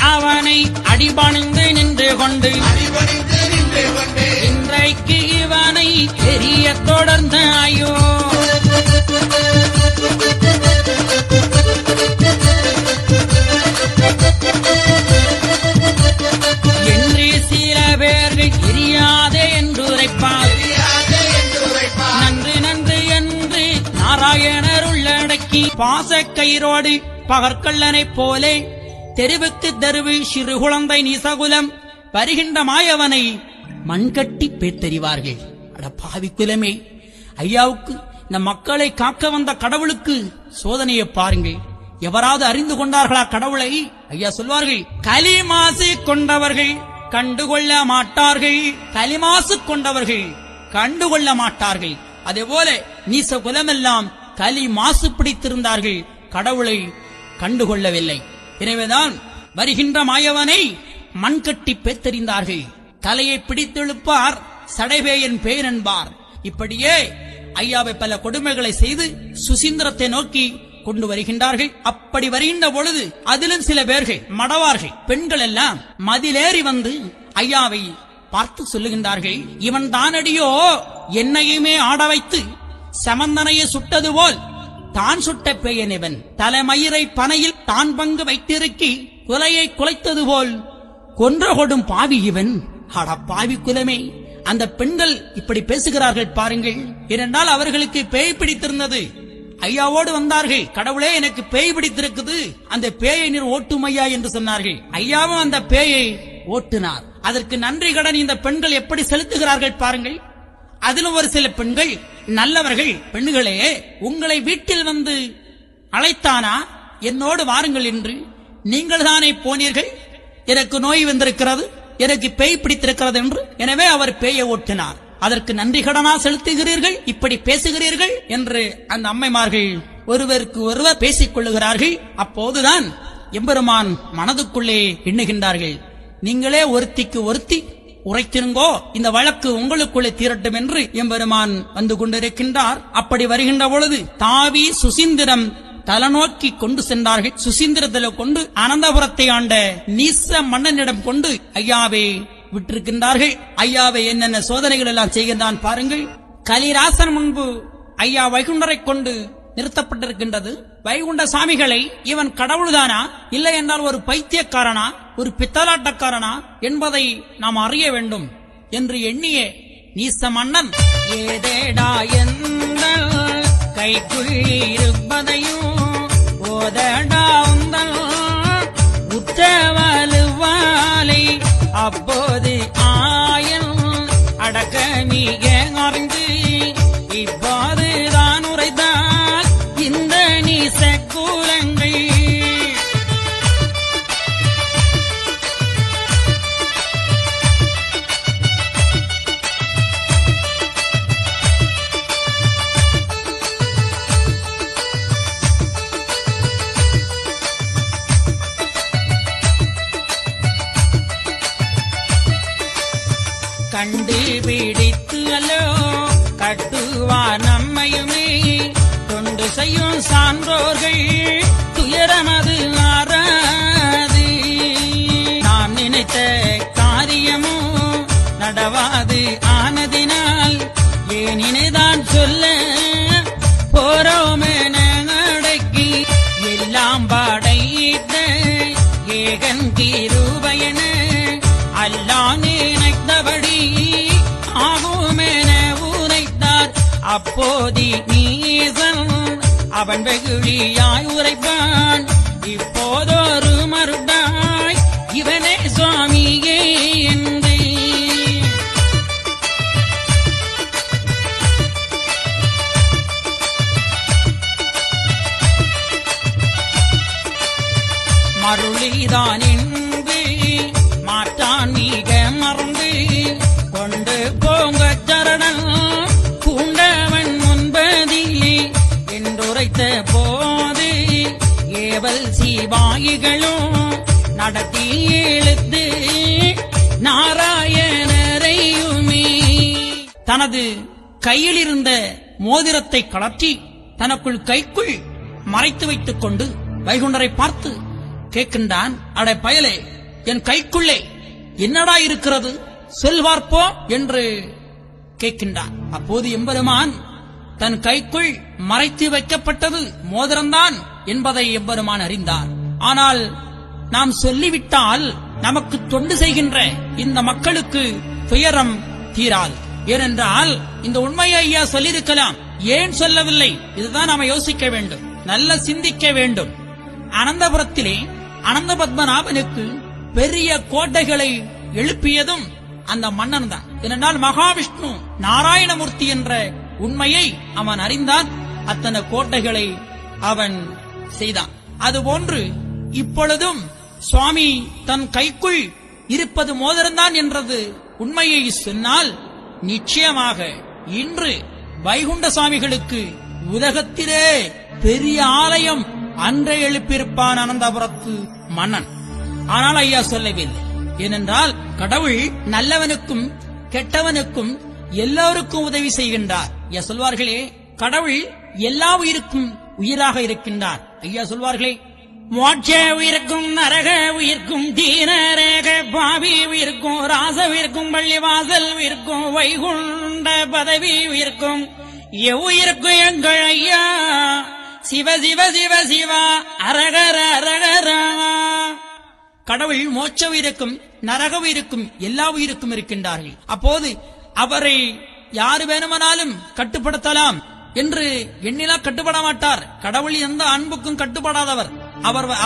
அவனை அடிபணிந்து நின்று கொண்டு இன்றைக்கு இவனை எரிய தொடர்ந்த ஐயோ. என்று சில பேர்கள் எரியாதே என்று உரைப்பார். நன்று நன்று என்று நாராயணர் உள்ளடக்கி பாசக்கயிரோடு பகற்கள்ளனைப் போலே தெருவுக்கு தெருவு சிறு குழந்தை நீசகுலம் வருகின்ற மாயவனை மண்கட்டி பேத்தெறிவார்கள். அட பாவி குலமே, ஐயாவுக்கு இந்த மக்களை காக்க வந்த கடவுளுக்கு சோதனையை பாருங்கள். எவராவது அறிந்து கொண்டார்களா கடவுளை? ஐயா சொல்வார்கள், களிமாசு கொண்டவர்கள் கண்டுகொள்ள மாட்டார்கள், களிமாசு கொண்டவர்கள் கண்டுகொள்ள மாட்டார்கள். அதே போல நீச குலமெல்லாம் களி மாசு பிடித்திருந்தார்கள், கடவுளை கண்டுகொள்ளவில்லை. எனவேதான் வருகின்ற மாயவனை மண்கட்டி பேத்தெறிந்தார்கள். தலையை பிடித்தெழுப்பார், சடைவேயன் பேர் என்பார். இப்படியே ஐயாவை பல கொடுமைகளை செய்து சுசீந்திரத்தை நோக்கி கொண்டு வருகின்றார்கள். அப்படி வருகின்ற பொழுது அதிலும் சில பேர்கள் மடவார்கள், பெண்கள் எல்லாம் மதிலேறி வந்து ஐயாவை பார்த்து சொல்லுகின்றார்கள், இவன் தானடியோ என்னையுமே ஆட வைத்து சமந்தனையை சுட்டது போல் தான் சுட்ட பேயன் இவன், தலைமயிரை பனையில் தான் பங்கு வைத்திருக்கி குலையை குலைத்தது போல் கொன்ற கொடும் பாவி இவன். அட பாவி குலமே, அந்த பெண்கள் இப்படி பேசுகிறார்கள் பாருங்கள். ஏனென்றால் அவர்களுக்கு பேய் பிடித்திருந்தது. ஐயாவோடு வந்தார்கள், கடவுளே எனக்கு பேய் பிடித்திருக்குது, அந்த பேயை நீர் ஓட்டும் ஐயா என்று சொன்னார்கள். ஐயாவும் அந்த பேயை ஓட்டினார். அதற்கு நன்றி கடன் இந்த பெண்கள் எப்படி செலுத்துகிறார்கள் பாருங்கள். அதிலும் ஒரு சில பெண்கள் நல்லவர்கள், பெண்களே உங்களை வீட்டில் வந்து அழைத்தானா, என்னோடு வாருங்கள் என்று. நீங்கள் தானே போனீர்கள், எனக்கு நோய் வந்திருக்கிறது, எனக்கு பேய் பிடித்திருக்கிறது என்று. எனவே அவர் பேயை ஓட்டினார். அதற்கு நன்றி கடனா செலுத்துகிறீர்கள், இப்படி பேசுகிறீர்கள் என்று அந்த அம்மைமார்கள் ஒருவருக்கு ஒருவர் பேசிக் கொள்ளுகிறார்கள். அப்போதுதான் எம்பெருமான் மனதுக்குள்ளே எண்ணுகின்றார்கள், நீங்களே ஒருத்திக்கு ஒருத்தி உரைத்திருங்கோ, இந்த வழக்கு உங்களுக்குள்ளே தீரட்டும் என்று எம்பெருமான் வந்து கொண்டிருக்கின்றார். அப்படி வருகின்ற பொழுது தாவி சுசீந்திரம் தலநோக்கி கொண்டு சென்றார்கள். சுசீந்திரத்தில கொண்டு அனந்தபுரத்தை ஆண்ட நீச மன்னனிடம் கொண்டு ஐயாவை விட்டிருக்கின்றார்கள். ஐயாவை என்னென்ன சோதனைகள் எல்லாம் செய்கின்றான் பாருங்கள். கலிராசன் முன்பு ஐயா வைகுண்டரை கொண்டு நிறுத்தப்பட்டிருக்கின்றது. வைகுண்ட சாமிகளை இவன் கடவுள்தானா, இல்லை என்றால் ஒரு பைத்தியக்காரனா, ஒரு பித்தலாட்டக்காரனா என்பதை நாம் அறிய வேண்டும் என்று எண்ணிய நீச மன்னன், ஏதேடா எந்த கைக்குள் இருப்பதையும் ஓதடா உந்தல் உற்றவலுவாலை அப்போது ஆயன் அடக்கமிக அறிந்து இப்போது தான் உரைத்தால் இந்த நீச கூலங்கள். கண்டுபிடித்து அல்லோ கட்டுவார் நம்மையுமே தொண்டு செய்யும் சான்றோர்கள் துயரமது ஆறாது. நாம் நினைத்த காரியமோ நடவாது ஆனதினால் ஏனினைதான் சொல்ல போறோமென அடக்கி எல்லாம் படைத்த ஏகன் கிருபையென அல்லா நினைத்தபடி ஆகுமென உரைத்தார். அப்போதி நீசன் அவன் வெகுளியாய் உரைப்பான், இப்போதொரு மறுடாய் இவனே சுவாமியே என்று. மருளிதான் என்று மாற்றான் மிக மறந்து கொண்டு போங்க சரணம் பூண்டவன் முன்பதிலே என்றுரைத்த போது ஏவல் சிவாயிகளும் நடத்தி இழுத்து நாராயணரையுமே தனது கையில் இருந்த மோதிரத்தை கலற்றி தனக்குள் கைக்குள் மறைத்து வைத்துக் கொண்டு வைகுண்டரை பார்த்து கேட்கின்றான், அடை பயலே, என் கைக்குள்ளே என்னடா இருக்கிறது சொல்வார்ப்போ என்று கேட்கின்றான். அப்போது எம்பெருமான் தன் கைக்குள் மறைத்து வைக்கப்பட்டது மோதிரம்தான் என்பதை எம்பெருமான் அறிந்தார். ஆனால் நாம் சொல்லிவிட்டால் நமக்கு தொண்டு செய்கின்ற இந்த மக்களுக்கு துயரம் தீராது. ஏனென்றால் இந்த உண்மையை ஐயா சொல்லியிருக்கலாம், ஏன் சொல்லவில்லை? இதுதான் நாம யோசிக்க வேண்டும், நல்ல சிந்திக்க வேண்டும். அனந்தபுரத்திலே அனந்த பத்மநாபனுக்கு பெரிய கோட்டைகளை எழுப்பியதும் அந்த மன்னன் தான். ஏனென்றால் மகாவிஷ்ணு நாராயணமூர்த்தி என்ற உண்மையை அவன் அறிந்தான். அத்தனை கோட்டைகளை அவன் செய்தான். அதுபோன்று இப்பொழுதும் சுவாமி தன் கைக்குள் இருப்பது மோதிரம்தான் என்றது உண்மையை சொன்னால் நிச்சயமாக இன்று வைகுண்ட சுவாமிகளுக்கு உலகத்திலே பெரிய ஆலயம் அன்றே எழுப்பியிருப்பான் அனந்தபுரத்து மன்னன். ஆனால் ஐயா சொல்லவில்லை. ஏனென்றால் கடவுள் நல்லவனுக்கும் கெட்டவனுக்கும் எல்லோருக்கும் உதவி செய்கின்றார். ஐயா சொல்வார்களே, கடவுள் எல்லா உயிருக்கும் உயிராக இருக்கின்றார். ஐயா சொல்வார்களே, மோட்ச உயிர்க்கும் நரக உயிர்க்கும் தீனரேக பாவி உயிர்க்கும் ராச உயிர்க்கும் பள்ளிவாசல் உயிர்க்கும் வைகுண்ட பதவி உயிர்க்கும் எவ்வுயிர்க்கும் எங்கள் ஐயா சிவ சிவ சிவ சிவா அரகர அரகரா. கடவுள் மோட்ச உயிருக்கும் நரக உயிருக்கும் எல்லா உயிருக்கும் இருக்கின்றார்கள். அப்போது அவரை யாரு வேணுமானாலும் கட்டுப்படுத்தலாம் என்று எண்ணிலா கட்டுப்பட மாட்டார். கடவுள் எந்த அன்புக்கும் கட்டுப்படாதவர்.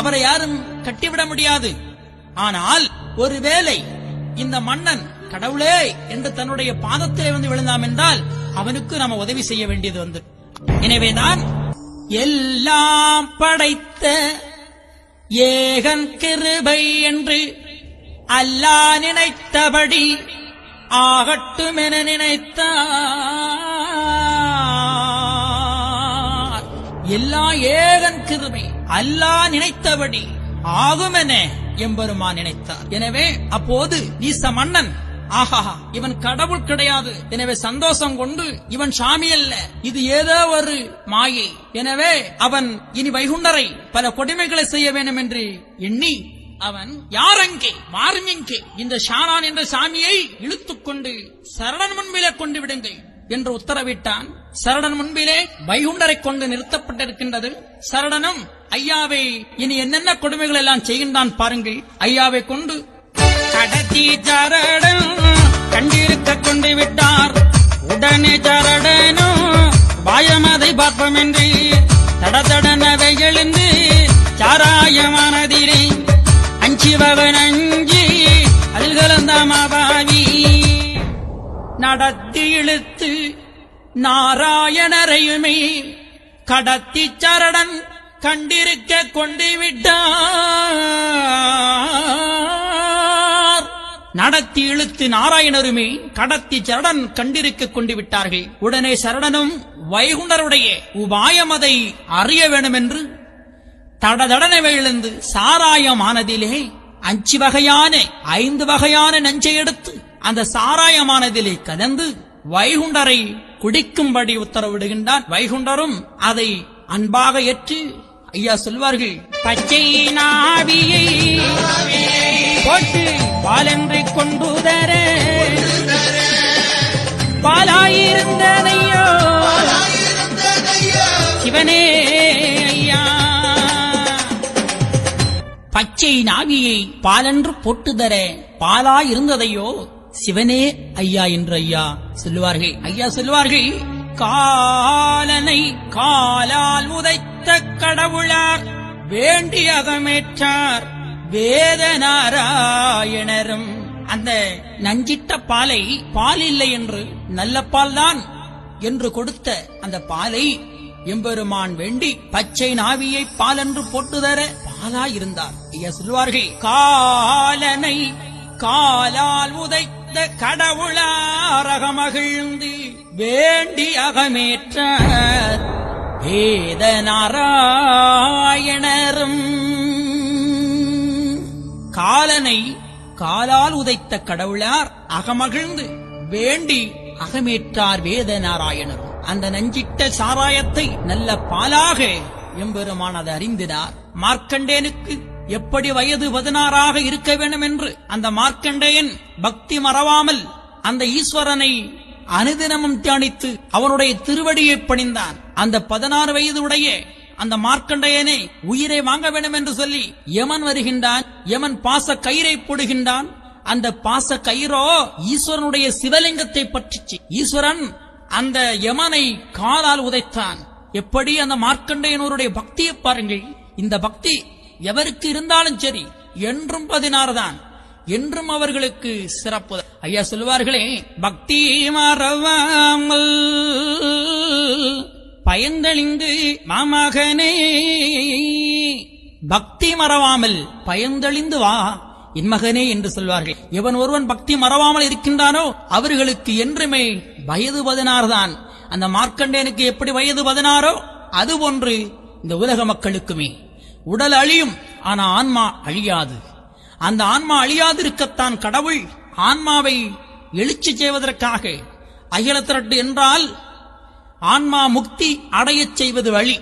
அவரை யாரும் கட்டிவிட முடியாது. ஆனால் ஒருவேளை இந்த மன்னன் கடவுளே என்று தன்னுடைய பாதத்திலே வந்து விழுந்தாம் என்றால் அவனுக்கு நாம உதவி செய்ய வேண்டியது வந்து. எனவேதான் எல்லாம் படைத்த ஏகன் கிருபை என்று அல்லாஹ் நினைத்தபடி ஆகட்டும் என நினைத்தார். எல்லா ஏகன் கிருபை அல்லாஹ் நினைத்தபடி ஆகும் என எம்பெருமான் நினைத்தார். எனவே அப்போது ஈச மன்னன் ஆஹா இவன் கடவுள் கிடையாது, எனவே சந்தோஷம் கொண்டு இவன் சாமி அல்ல, இது ஏதோ ஒரு மாயை, எனவே அவன் இனி வைகுண்டரை பல கொடுமைகளை செய்ய வேண்டும் என்று எண்ணி அவன் யாரங்கே மாறுமிங்கே இந்த ஷானான் என்ற சாமியை இழுத்துக்கொண்டு சரணன் முன்பிலே கொண்டு விடுங்கள் என்று உத்தரவிட்டான். சரணன் முன்பிலே வைகுண்டரை கொண்டு நிறுத்தப்பட்டிருக்கின்றது. சரணனும் ஐயாவை இனி என்னென்ன கொடுமைகள் எல்லாம் செய்கின்றான் பாருங்கள். ஐயாவை கொண்டு கடத்தி சரணம் கண்டிருக்க கொண்டு விட்டார். உடனே சரணனும் பாயமதை பார்ப்போம் என்று தடதடனவை எழுந்து சாராயமானதிலே அஞ்சி வகனஞ்சி அதில் கலந்த மாபாவி நடத்தி இழுத்து நாராயணரையுமே கடத்தி சரணன் கண்டிருக்க கொண்டு விட்டார். நடத்தி இழுத்து நாராயணருமே கடத்தி சரணன் கண்டிருக்க கொண்டு விட்டார்கள். உடனே சரணனும் வைகுண்டருடைய உபாயமதை அறிய வேண்டும் என்று தடதடனவை எழுந்து சாராயமானதிலே 5 வகையான 5 வகையான நஞ்சை எடுத்து அந்த சாராயமானதிலே கலந்து வைகுண்டரை குடிக்கும்படி உத்தரவிடுகின்றான். வைகுண்டரும் அதை அன்பாக ஏற்று ஐயா சொல்வார்கள், பச்சை நாவியை போட்டு பாலென்றை கொண்டுதர பாலாயிருந்தனையோ சிவனே ஐயா. பச்சை நாவியை பாலென்று போட்டுதர பாலா இருந்ததையோ சிவனே ஐயா என்று ஐயா சொல்லுவார்கள். ஐயா சொல்லுவார்கள், காலனை காலால் உதைத்த கடவுளார் வேண்டி அகமேற்றார் வேதநாராயணரும். அந்த நஞ்சிட்ட பாலை பால் இல்லை என்று நல்ல பால் தான் என்று கொடுத்த அந்த பாலை எம்பெருமான் வேண்டி பச்சை நாவியை பால் என்று போட்டுதர பாலா இருந்தார். ஐயா சொல்லுவார்கள், காலனை காலால் உதைத்த கடவுளாரகமகிழ்ந்து வேண்டி அகமேற்ற வேதநாராயணரும். காலனை காலால் உதைத்த கடவுளார் அகமகிழ்ந்து வேண்டி அகமேற்றார் வேதநாராயணரும். அந்த நஞ்சிட்ட சாராயத்தை நல்ல பாலாக எம்பெருமான் அதை அறிந்தினார். மார்க்கண்டேனுக்கு எப்படி வயது 16ஆக இருக்க வேண்டும் என்று அந்த மார்க்கண்டேயன் பக்தி மறவாமல் அந்த ஈஸ்வரனை அனுதினமும் தியானித்து அவனுடைய திருவடியை பணிந்தான். அந்த 16 வயது உடைய அந்த மார்க்கண்டேயனை உயிரை வாங்க வேண்டும் என்று சொல்லி யமன் வருகின்றான். யமன் பாச கயிறை போடுகின்றான். அந்த பாச கயிறோ ஈஸ்வரனுடைய சிவலிங்கத்தை பற்றிச்சு. ஈஸ்வரன் அந்த யமனை காலால் உதைத்தான். எப்படி அந்த மார்க்கண்டேயனோருடைய பக்தியை பாருங்கள். இந்த பக்தி எவருக்கு இருந்தாலும் சரி என்றும் 16 தான், என்றும் அவர்களுக்கு சிறப்பு. ஐயா சொல்லுவார்களே, பக்தி மறவாமல் பயந்தழிந்து மாமகனே, பக்தி மறவாமல் பயந்தழிந்து வா என் மகனே என்று சொல்வார்கள். எவன் ஒருவன் பக்தி மறவாமல் இருக்கின்றானோ அவர்களுக்கு என்றுமே வயது 16 தான். அந்த மார்க்கண்டேனுக்கு எப்படி வயது 16ஓ அதுபோன்று இந்த உலக மக்களுக்குமே. உடல் அழியும், ஆனா ஆன்மா அழியாது. அந்த ஆன்மா அழியாதிருக்கத்தான் கடவுள் ஆன்மாவை எழுச்சி செய்வதற்காக அகில திரட்டு என்றால் ஆன்மா முக்தி அடையச் செய்வது வழி.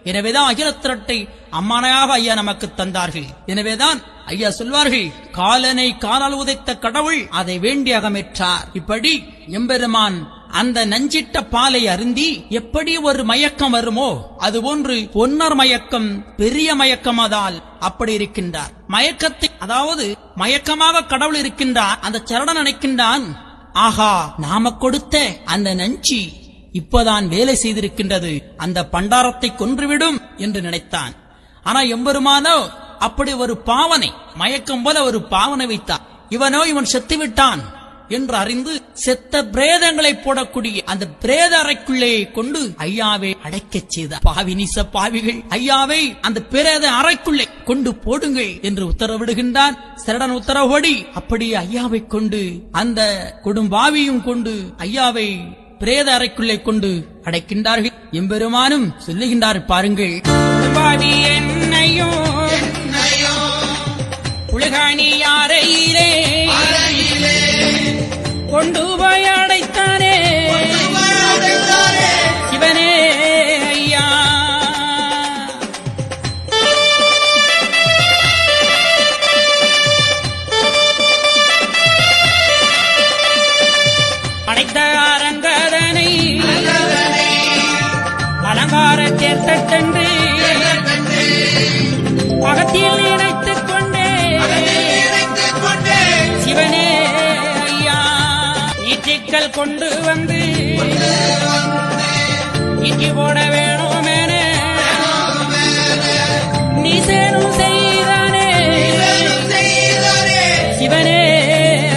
எனவேதான் அகில திரட்டை அம்மானையாக ஐயா நமக்கு தந்தார்கள். எனவேதான் ஐயா சொல்வார்கள், காலனை காலால் உதைத்த கடவுள் அதை வேண்டி அகமேற்றார். இப்படி எம்பெருமான் அந்த நஞ்சிட்ட பாலை அருந்தி எப்படி ஒரு மயக்கம் வருமோ அதுபோன்று பொன்னர் மயக்கம் பெரிய மயக்கமாதால் அப்படி இருக்கின்றார். மயக்கத்தை, அதாவது மயக்கமாக கடவுள் இருக்கின்றார். அந்த சரணன் நினைக்கின்றான், ஆஹா நாம கொடுத்த அந்த நஞ்சி இப்பதான் வேலை செய்திருக்கின்றது, அந்த பண்டாரத்தை கொன்றுவிடும் என்று நினைத்தான். ஆனா எம்பெருமானோ அப்படி ஒரு பாவனை, மயக்கம் போல ஒரு பாவனை வைத்தான். இவன் செத்துவிட்டான் என்று அறிந்து செத்த பிரேதங்களை போடக்கூடிய அந்த பிரேத அறைக்குள்ளே கொண்டு ஐயாவை அடைக்கச் செய்தார். பாவி நீச பாவிகள், ஐயாவை அந்த பிரேத அறைக்குள்ளே கொண்டு போடுங்கள் என்று உத்தரவிடுகின்றான். சரடன் உத்தரவோடி அப்படியே ஐயாவை கொண்டு அந்த கொடும்பாவியும் கொண்டு ஐயாவை பிரேத அறைக்குள்ளே கொண்டு அடைக்கின்றார்கள். எம்பெருமானும் சொல்லுகின்றார், பாருங்கள், என்னையும் உலகாணி யாரையிலே கொண்டு போய் அடைத்தானே சிவனே ஐயா. அடைத்த அரங்கதனை அலங்கார தேர்த்தென்று அகத்தில் இணைத்துக் கொண்டே சிவனே ஐயா. ஈட்டிக்கல் கொண்டு வந்து ஈட்டி போட வேணுமேன நீ சேரும் செய்தானே சிவனே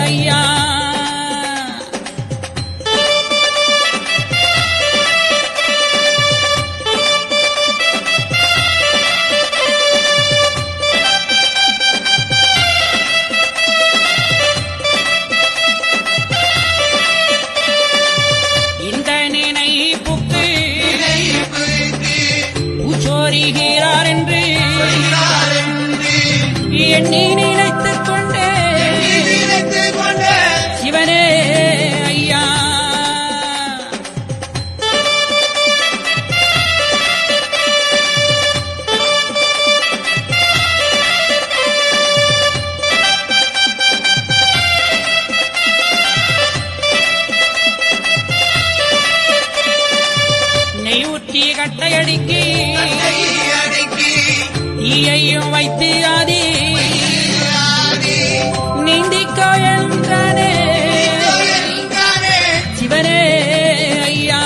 ஐயா. எண்ணி நினைத்துக் கொண்டே சிவனே ஐயா. நெய்யூற்றி கட்டையடிக்கி ஈயையும் வைத்து ஆதி நீந்திக்க என்றானே சிவனே ஐயா.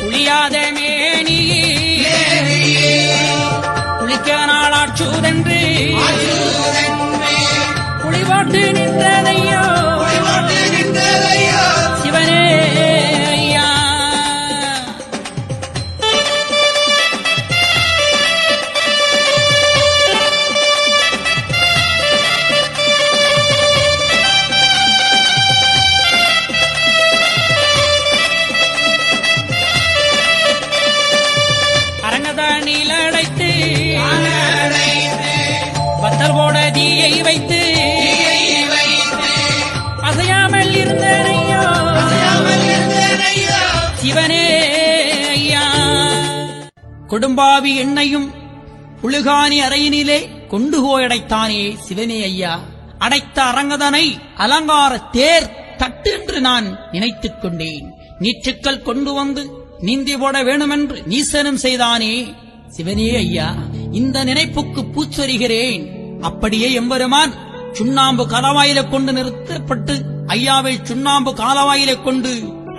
புளியாத மேனி குளிக்க நாளாச்சுதென்று குளிபாட்டு நின்றதையோ சிவனே ஐயா. அரங்கதனில் அடைத்து வத்தல் போட தீயை வைத்து அசையாமல் இருந்தனையோ சிவனே ஐயா. கொடும்பாவி எண்ணையும் புழுகானி அறையினிலே கொண்டு போயடைத்தானே சிவனே ஐயா. அடைத்த அரங்கதனை அலங்கார தேர் தட்டு என்று நான் நினைத்துக் கொண்டேன். நீற்றுக்கள் கொண்டு வந்து நீந்தி போட வேணுமென்று நீசனம் செய்தானே சிவனே ஐயா, இந்த நினைப்புக்கு பூச்சொரிகிறேன். அப்படியே எம்பெருமான் சுண்ணாம்பு காலவாயில கொண்டு நிறுத்தப்பட்டு ஐயாவை சுண்ணாம்பு காலவாயில கொண்டு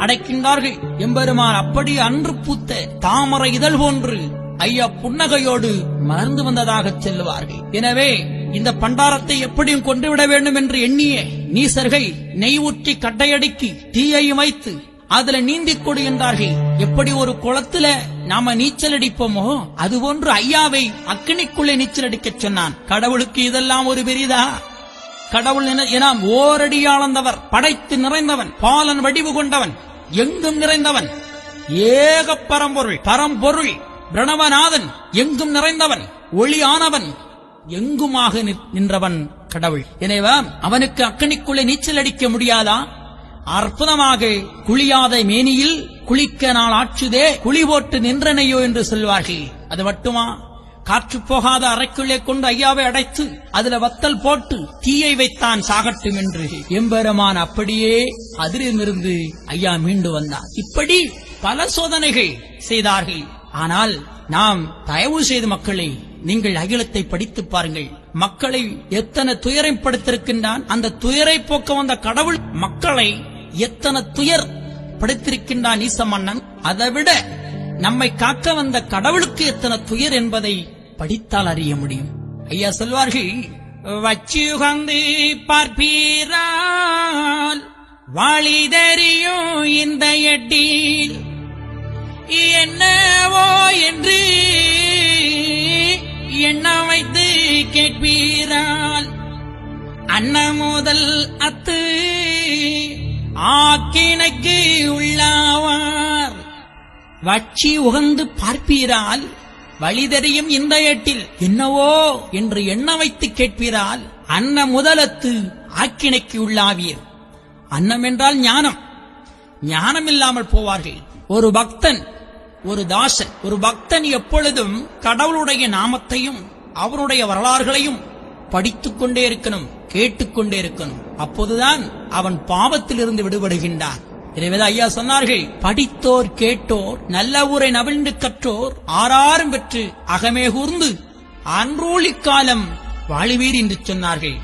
அடைக்கின்றார்கள். எம்பெருமான் அப்படி அன்று பூத்த தாமரை இதழ் போன்று ஐயா புன்னகையோடு மலர்ந்து வந்ததாக சொல்லுவார்கள். எனவே இந்த பண்டாரத்தை எப்படியும் கொண்டுவிட வேண்டும் என்று எண்ணிய நீசர்கள் நெய் ஊற்றி கட்டையடிக்கி தீயையும் வைத்து அதுல நீந்திக் கொடு என்றார்கள். எப்படி ஒரு குளத்துல நாம நீச்சல் அடிப்போமோ அதுபோன்று ஐயாவை அக்கினிக்குள்ளே நீச்சல் அடிக்கச் சொன்னான். கடவுளுக்கு இதெல்லாம் ஒரு பெரிதா? கடவுள் என ஓரடியாளந்தவர், படைத்து நிறைந்தவன், பாலன் வடிவு கொண்டவன், எங்கும் நிறைந்தவன், ஏக பரம்பொருள், பரம்பொருள், பிரணவநாதன், எங்கும் நிறைந்தவன், ஒளியானவன், எங்குமாக நின்றவன் கடவுள். எனவே அவனுக்கு அக்கனிக்குள்ளே நீச்சல் அடிக்க முடியாதா? அற்புதமாக குளியாத மேனியில் குளிக்க நாள் ஆற்றுதே, குழி போட்டு நின்றனையோ என்று சொல்வார்கள். அது மட்டுமா? காற்று போகாத அறைக்குள்ளே கொண்டு ஐயாவை அடைத்து அதுல வத்தல் போட்டு தீயை வைத்தான் சாகட்டும் என்று. எம்பெருமான் அப்படியே அதிலிருந்து ஐயா மீண்டு வந்தார். இப்படி பல சோதனைகள் செய்தார்கள். ஆனால் நாம் தயவு செய்து மக்களை, நீங்கள் அகிலத்தை படித்து பாருங்கள். மக்களை எத்தனை துயரை படுத்திருக்கின்றான். அந்த துயரை போக்க வந்த கடவுள் மக்களை எத்தனை துயர் படுத்திருக்கின்றான் ஈச மன்னன். அதைவிட நம்மை காக்க வந்த கடவுளுக்கு எத்தனை துயர் என்பதை படித்தால் அறிய முடியும். ஐயா சொல்வார்கள், வச்சுகந்து பார்ப்பீரால் வாழி தெரியும் இந்த எட்டில் என்னவோ என்று எண்ண வைத்து கேட்பீரால் அன்ன முதல் அத்து ஆக்கினைக்கு உள்ளாவார். வச்சி உகந்து பார்ப்பீரால் வழி தெரியும் இந்த எட்டில் என்னவோ என்று எண்ண வைத்து கேட்பீரால் அன்ன முதலத்து ஆக்கினைக்கு உள்ளாவீர். அன்னம் என்றால் ஞானம். ஞானம் இல்லாமல் போவார்கள். ஒரு பக்தன், ஒரு தாசன், ஒரு பக்தன் எப்பொழுதும் கடவுளுடைய நாமத்தையும் அவருடைய வரலாறுகளையும் படித்துக் கொண்டே இருக்கணும், கேட்டுக்கொண்டே இருக்கணும். அப்போதுதான் அவன் பாவத்திலிருந்து விடுபடுகின்றான். எனவே ஐயா சொன்னார்கள், படித்தோர் கேட்டோர் நல்ல ஊரை நவிழ்ந்து கற்றோர் ஆறாரும் பெற்று அகமே கூர்ந்து அன்றோழி காலம் வாழுவீர் என்று சொன்னார்கள்.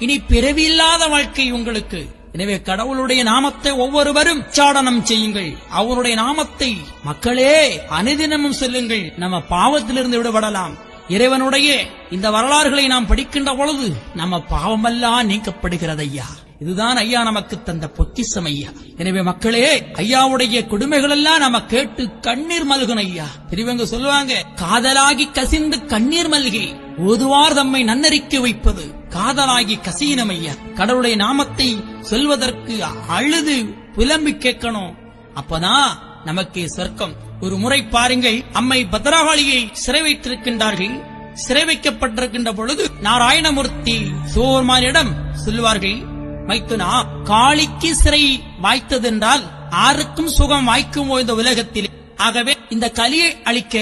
இனி பிறவியில்லாத வாழ்க்கை உங்களுக்கு. எனவே கடவுளுடைய நாமத்தை ஒவ்வொருவரும் உச்சாடனம் செய்யுங்கள். அவருடைய நாமத்தை மக்களே அனுதினமும் சொல்லுங்கள். நம்ம பாவத்திலிருந்து விடுபடலாம். இறைவனுடைய இந்த வரலாறுகளை நாம் படிக்கின்ற பொழுது நம்ம பாவமெல்லாம் நீக்கப்படுகிறது ஐயா. இதுதான் ஐயா நமக்கு தந்த பொக்கிஷம் ஐயா. எனவே மக்களே, ஐயாவுடைய கொடுமைகள் எல்லாம் நாம கேட்டு கண்ணீர் மல்கணும் ஐயா. பெரியவங்க சொல்லுவாங்க, காதலாகி கசிந்து கண்ணீர் மல்கி ஓதுவார் தம்மை நன்னறிக்க வைப்பது காதலாகி கசியினம் ஐயா. கடவுளுடைய நாமத்தை சொல்வதற்கு அழுது புலம்பி கேட்கணும். அப்பதான் நமக்கு சொர்க்கம். ஒரு முறை பாருங்கள், அம்மை பத்ரகாளியை சிறை வைத்திருக்கின்றார்கள். சிறை வைக்கப்பட்டிருக்கின்ற பொழுது நாராயணமூர்த்தி சோர்மானிடம் சொல்லுவார்கள், மைத்துனா, காளிக்கு சிறை வாய்த்ததென்றால் ஆருக்கும் சுகம் வாய்க்குமோ இந்த உலகத்தில். ஆகவே இந்த கலியை அழிக்க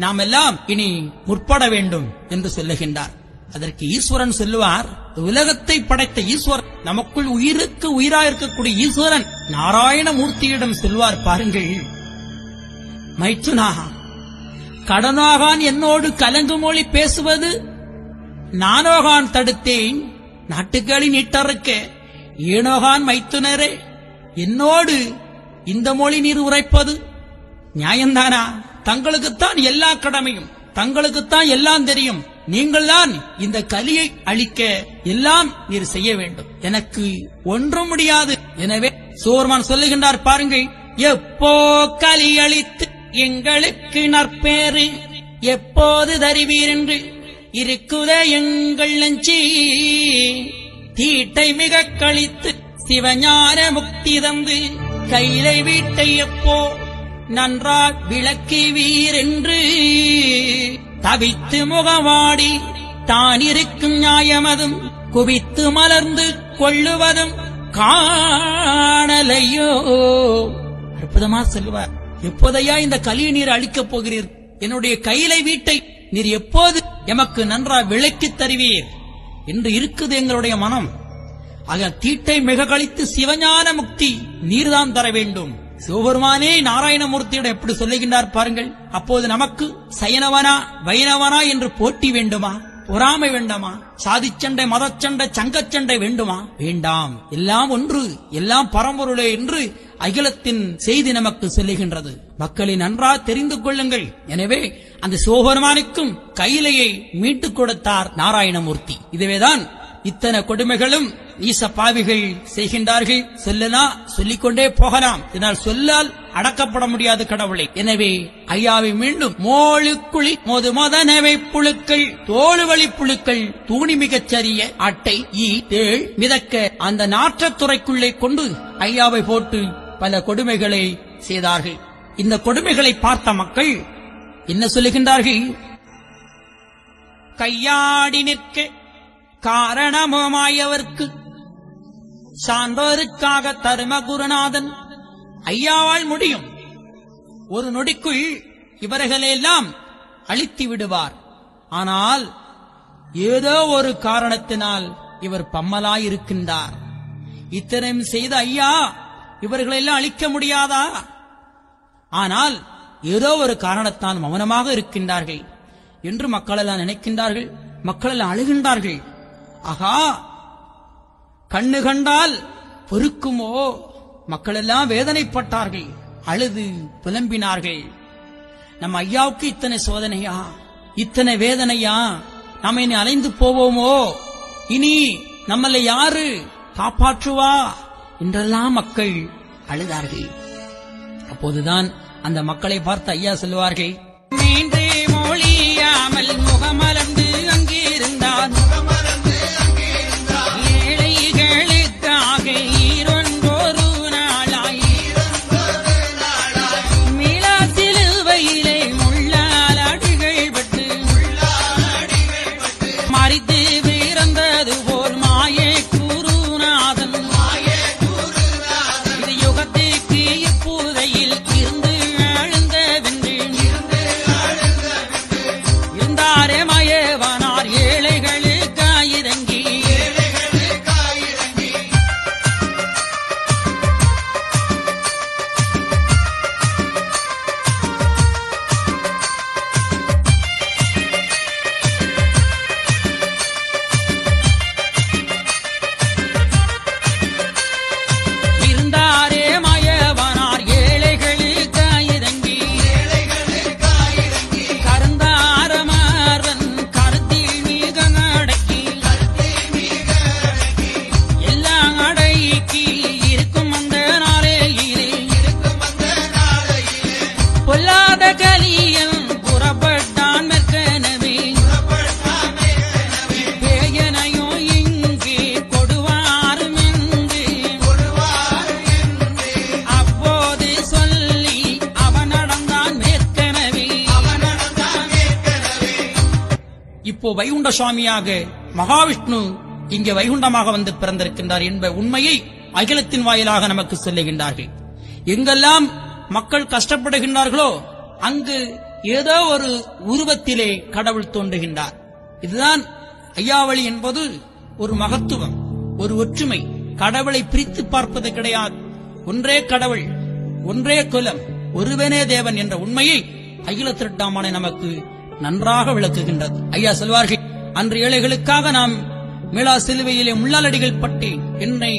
நாம் எல்லாம் இனி முற்பட வேண்டும் என்று சொல்லுகின்றார். அதற்கு ஈஸ்வரன் சொல்லுவார், உலகத்தை படைத்த ஈஸ்வரன், நமக்குள் உயிருக்கு உயிராயிருக்கக்கூடிய ஈஸ்வரன் நாராயணமூர்த்தியிடம் சொல்வார், பாருங்கள் மைத்துனா, கடனாகான் என்னோடு கலங்கு மொழி பேசுவது நானோகான் தடுத்தேன், நாட்டுக்களின் இட்டறுக்க ஏனோகான் மைத்துனரே என்னோடு இந்த மொழி நீர் உரைப்பது நியாயம்தானா? தங்களுக்குத்தான் எல்லா கடமையும், தங்களுக்குத்தான் எல்லாம் தெரியும். நீங்கள் தான் இந்த கலியை அழிக்க எல்லாம் நீர் செய்ய வேண்டும். எனக்கு ஒன்றும் முடியாது. எனவே சோர்மான் சொல்லுகின்றார், பாருங்கள், எப்போ கலி அழித்து எங்களுக்கு நற்பேறு எப்போது தருவீர் என்று இருக்குதே எங்கள் நெஞ்சி. தீட்டை மிக கழித்து சிவஞான முக்தி தந்து கையிலை வீட்டை எப்போ நன்றா விளக்குவீர் என்று தவித்து முகவாடி தான் இருக்கும் நியாயமதும் குவித்து மலர்ந்து கொள்ளுவதும் காணலையோ. அற்புதமா சொல்லுவார், எப்போதையா இந்த கலியை நீர் அழிக்கப் போகிறீர்? என்னுடைய கையிலை வீட்டை நீர் எப்போது எமக்கு நன்றா விளக்கி தருவீர் என்று இருக்குது எங்களுடைய மனம். ஆக தீட்டை மிக கழித்து சிவஞான முக்தி நீர்தான் தர வேண்டும். சிவபெருமானே நாராயணமூர்த்தியிடம் எப்படி சொல்லுகின்றார் பாருங்கள். அப்போது நமக்கு சயனவனா வைணவனா என்று போட்டி வேண்டுமா? பொறாமை வேண்டாமா? சாதிச்சண்டை, மதச்சண்டை, சங்கச்சண்டை வேண்டுமா? வேண்டாம். எல்லாம் ஒன்று, எல்லாம் பரம்பொருளே என்று அகிலத்தின் செய்தி நமக்கு சொல்லுகின்றது. மக்களை நன்றாக தெரிந்து கொள்ளுங்கள். எனவே அந்த சிவபெருமானுக்கும் கையிலையை மீட்டுக் கொடுத்தார் நாராயணமூர்த்தி. இதுவேதான் இத்தனை கொடுமைகளும் ஈச பாவிகள் செய்கின்றார்கள். சொல்லலாம், சொல்லிக்கொண்டே போகலாம். இதனால் சொல்லால் அடக்கப்பட முடியாது கடவுளை. எனவே ஐயாவை மீண்டும் மோழுக்குழி மோது மோதனவை புழுக்கள் தோளுவழி புழுக்கள் தூணி மிகச் சரிய அட்டை ஈ தேள் மிதக்க அந்த நாற்றத்துறைக்குள்ளே கொண்டு ஐயாவை போட்டு பல கொடுமைகளை செய்தார்கள். இந்த கொடுமைகளை பார்த்த மக்கள் என்ன சொல்லுகின்றார்கள்? கையாடி நிற்க காரணமாயவர்க்கு சான்றோருக்காக தரும குருநாதன் ஐயாவால் முடியும். ஒரு நொடிக்குள் இவர்களெல்லாம் அழித்து விடுவார். ஆனால் ஏதோ ஒரு காரணத்தினால் இவர் பம்மலாயிருக்கின்றார். இத்தனையும் செய்த ஐயா இவர்களெல்லாம் அழிக்க முடியாதா? ஆனால் ஏதோ ஒரு காரணத்தால் மௌனமாக இருக்கின்றார்கள் என்று மக்கள் எல்லாம் நினைக்கின்றார்கள். மக்கள் எல்லாம் அழுகின்றார்கள். ஆகா, கண்ணு கண்டால் பொறுக்குமோ? மக்கள் எல்லாம் வேதனைப்பட்டார்கள், அழுது புலம்பினார்கள். நம்ம ஐயாவுக்கு இத்தனை சோதனையா, இத்தனை வேதனையா? நம்ம இனி அலைந்து போவோமோ? இனி நம்மளை யாரு காப்பாற்றுவா என்றெல்லாம் மக்கள் அழுதார்கள். அப்போதுதான் அந்த மக்களை பார்த்து ஐயா சொல்லுவார்கள், மீண்டே மொழியாமல் முகமலர்ந்து அங்கிருந்தான் ஏழைகளுக்காக ஈரொன்றொரு நாளாய் மீளா சிலுவையிலே முள்ளால் அடிகள் பட்டு மறித்து பிறந்தது போல் மாயே குருநாதன் இது யுகத்துக்கு இப்பூதையில் இருந்து அழுந்தவென்று இருந்தாரே மயவனார் ஏழைகளுக்காயிரங்கி இருந்தாரே மயவனார் ஏழைகளுக்காயிரங்கி கருந்தாரமாறன் கருத்தில் மிக அடக்கி எல்லாம் அடக்கி இருக்கும் அந்த நாளையிலே பொல்லாத கலியன் புறப்பட்டான் மெற்கனவே பேயனையோ இங்கே கொடுவாரும் என்று அப்போது சொல்லி அவன் நடந்தான் மேற்கனவே. இப்போ வைகுண்ட சுவாமியாக மகாவிஷ்ணு இங்கே வைகுண்டமாக வந்து பிறந்திருக்கின்றார் என்ப உண்மையை அகிலத்தின் வாயிலாக நமக்கு சொல்லுகின்றார்கள். எங்கெல்லாம் மக்கள் கஷ்டப்படுகின்றார்களோ அங்கு ஏதோ ஒரு உருவத்திலே கடவுள் தோன்றுகின்றார். இதுதான் ஐயாவளி என்பது ஒரு மகத்துவம், ஒரு ஒற்றுமை. கடவுளை பிரித்து பார்ப்பது கிடையாது. ஒன்றே கடவுள், ஒன்றே குலம், ஒருவனே தேவன் என்ற உண்மையை அகிலத்திரட்டாமனை நமக்கு நன்றாக விளக்குகின்றது. ஐயா சொல்வார்கள், அன்று ஏழைகளுக்காக நாம் மீளா சிலுவையிலே முள்ளாலடிகள் பட்டு என்னை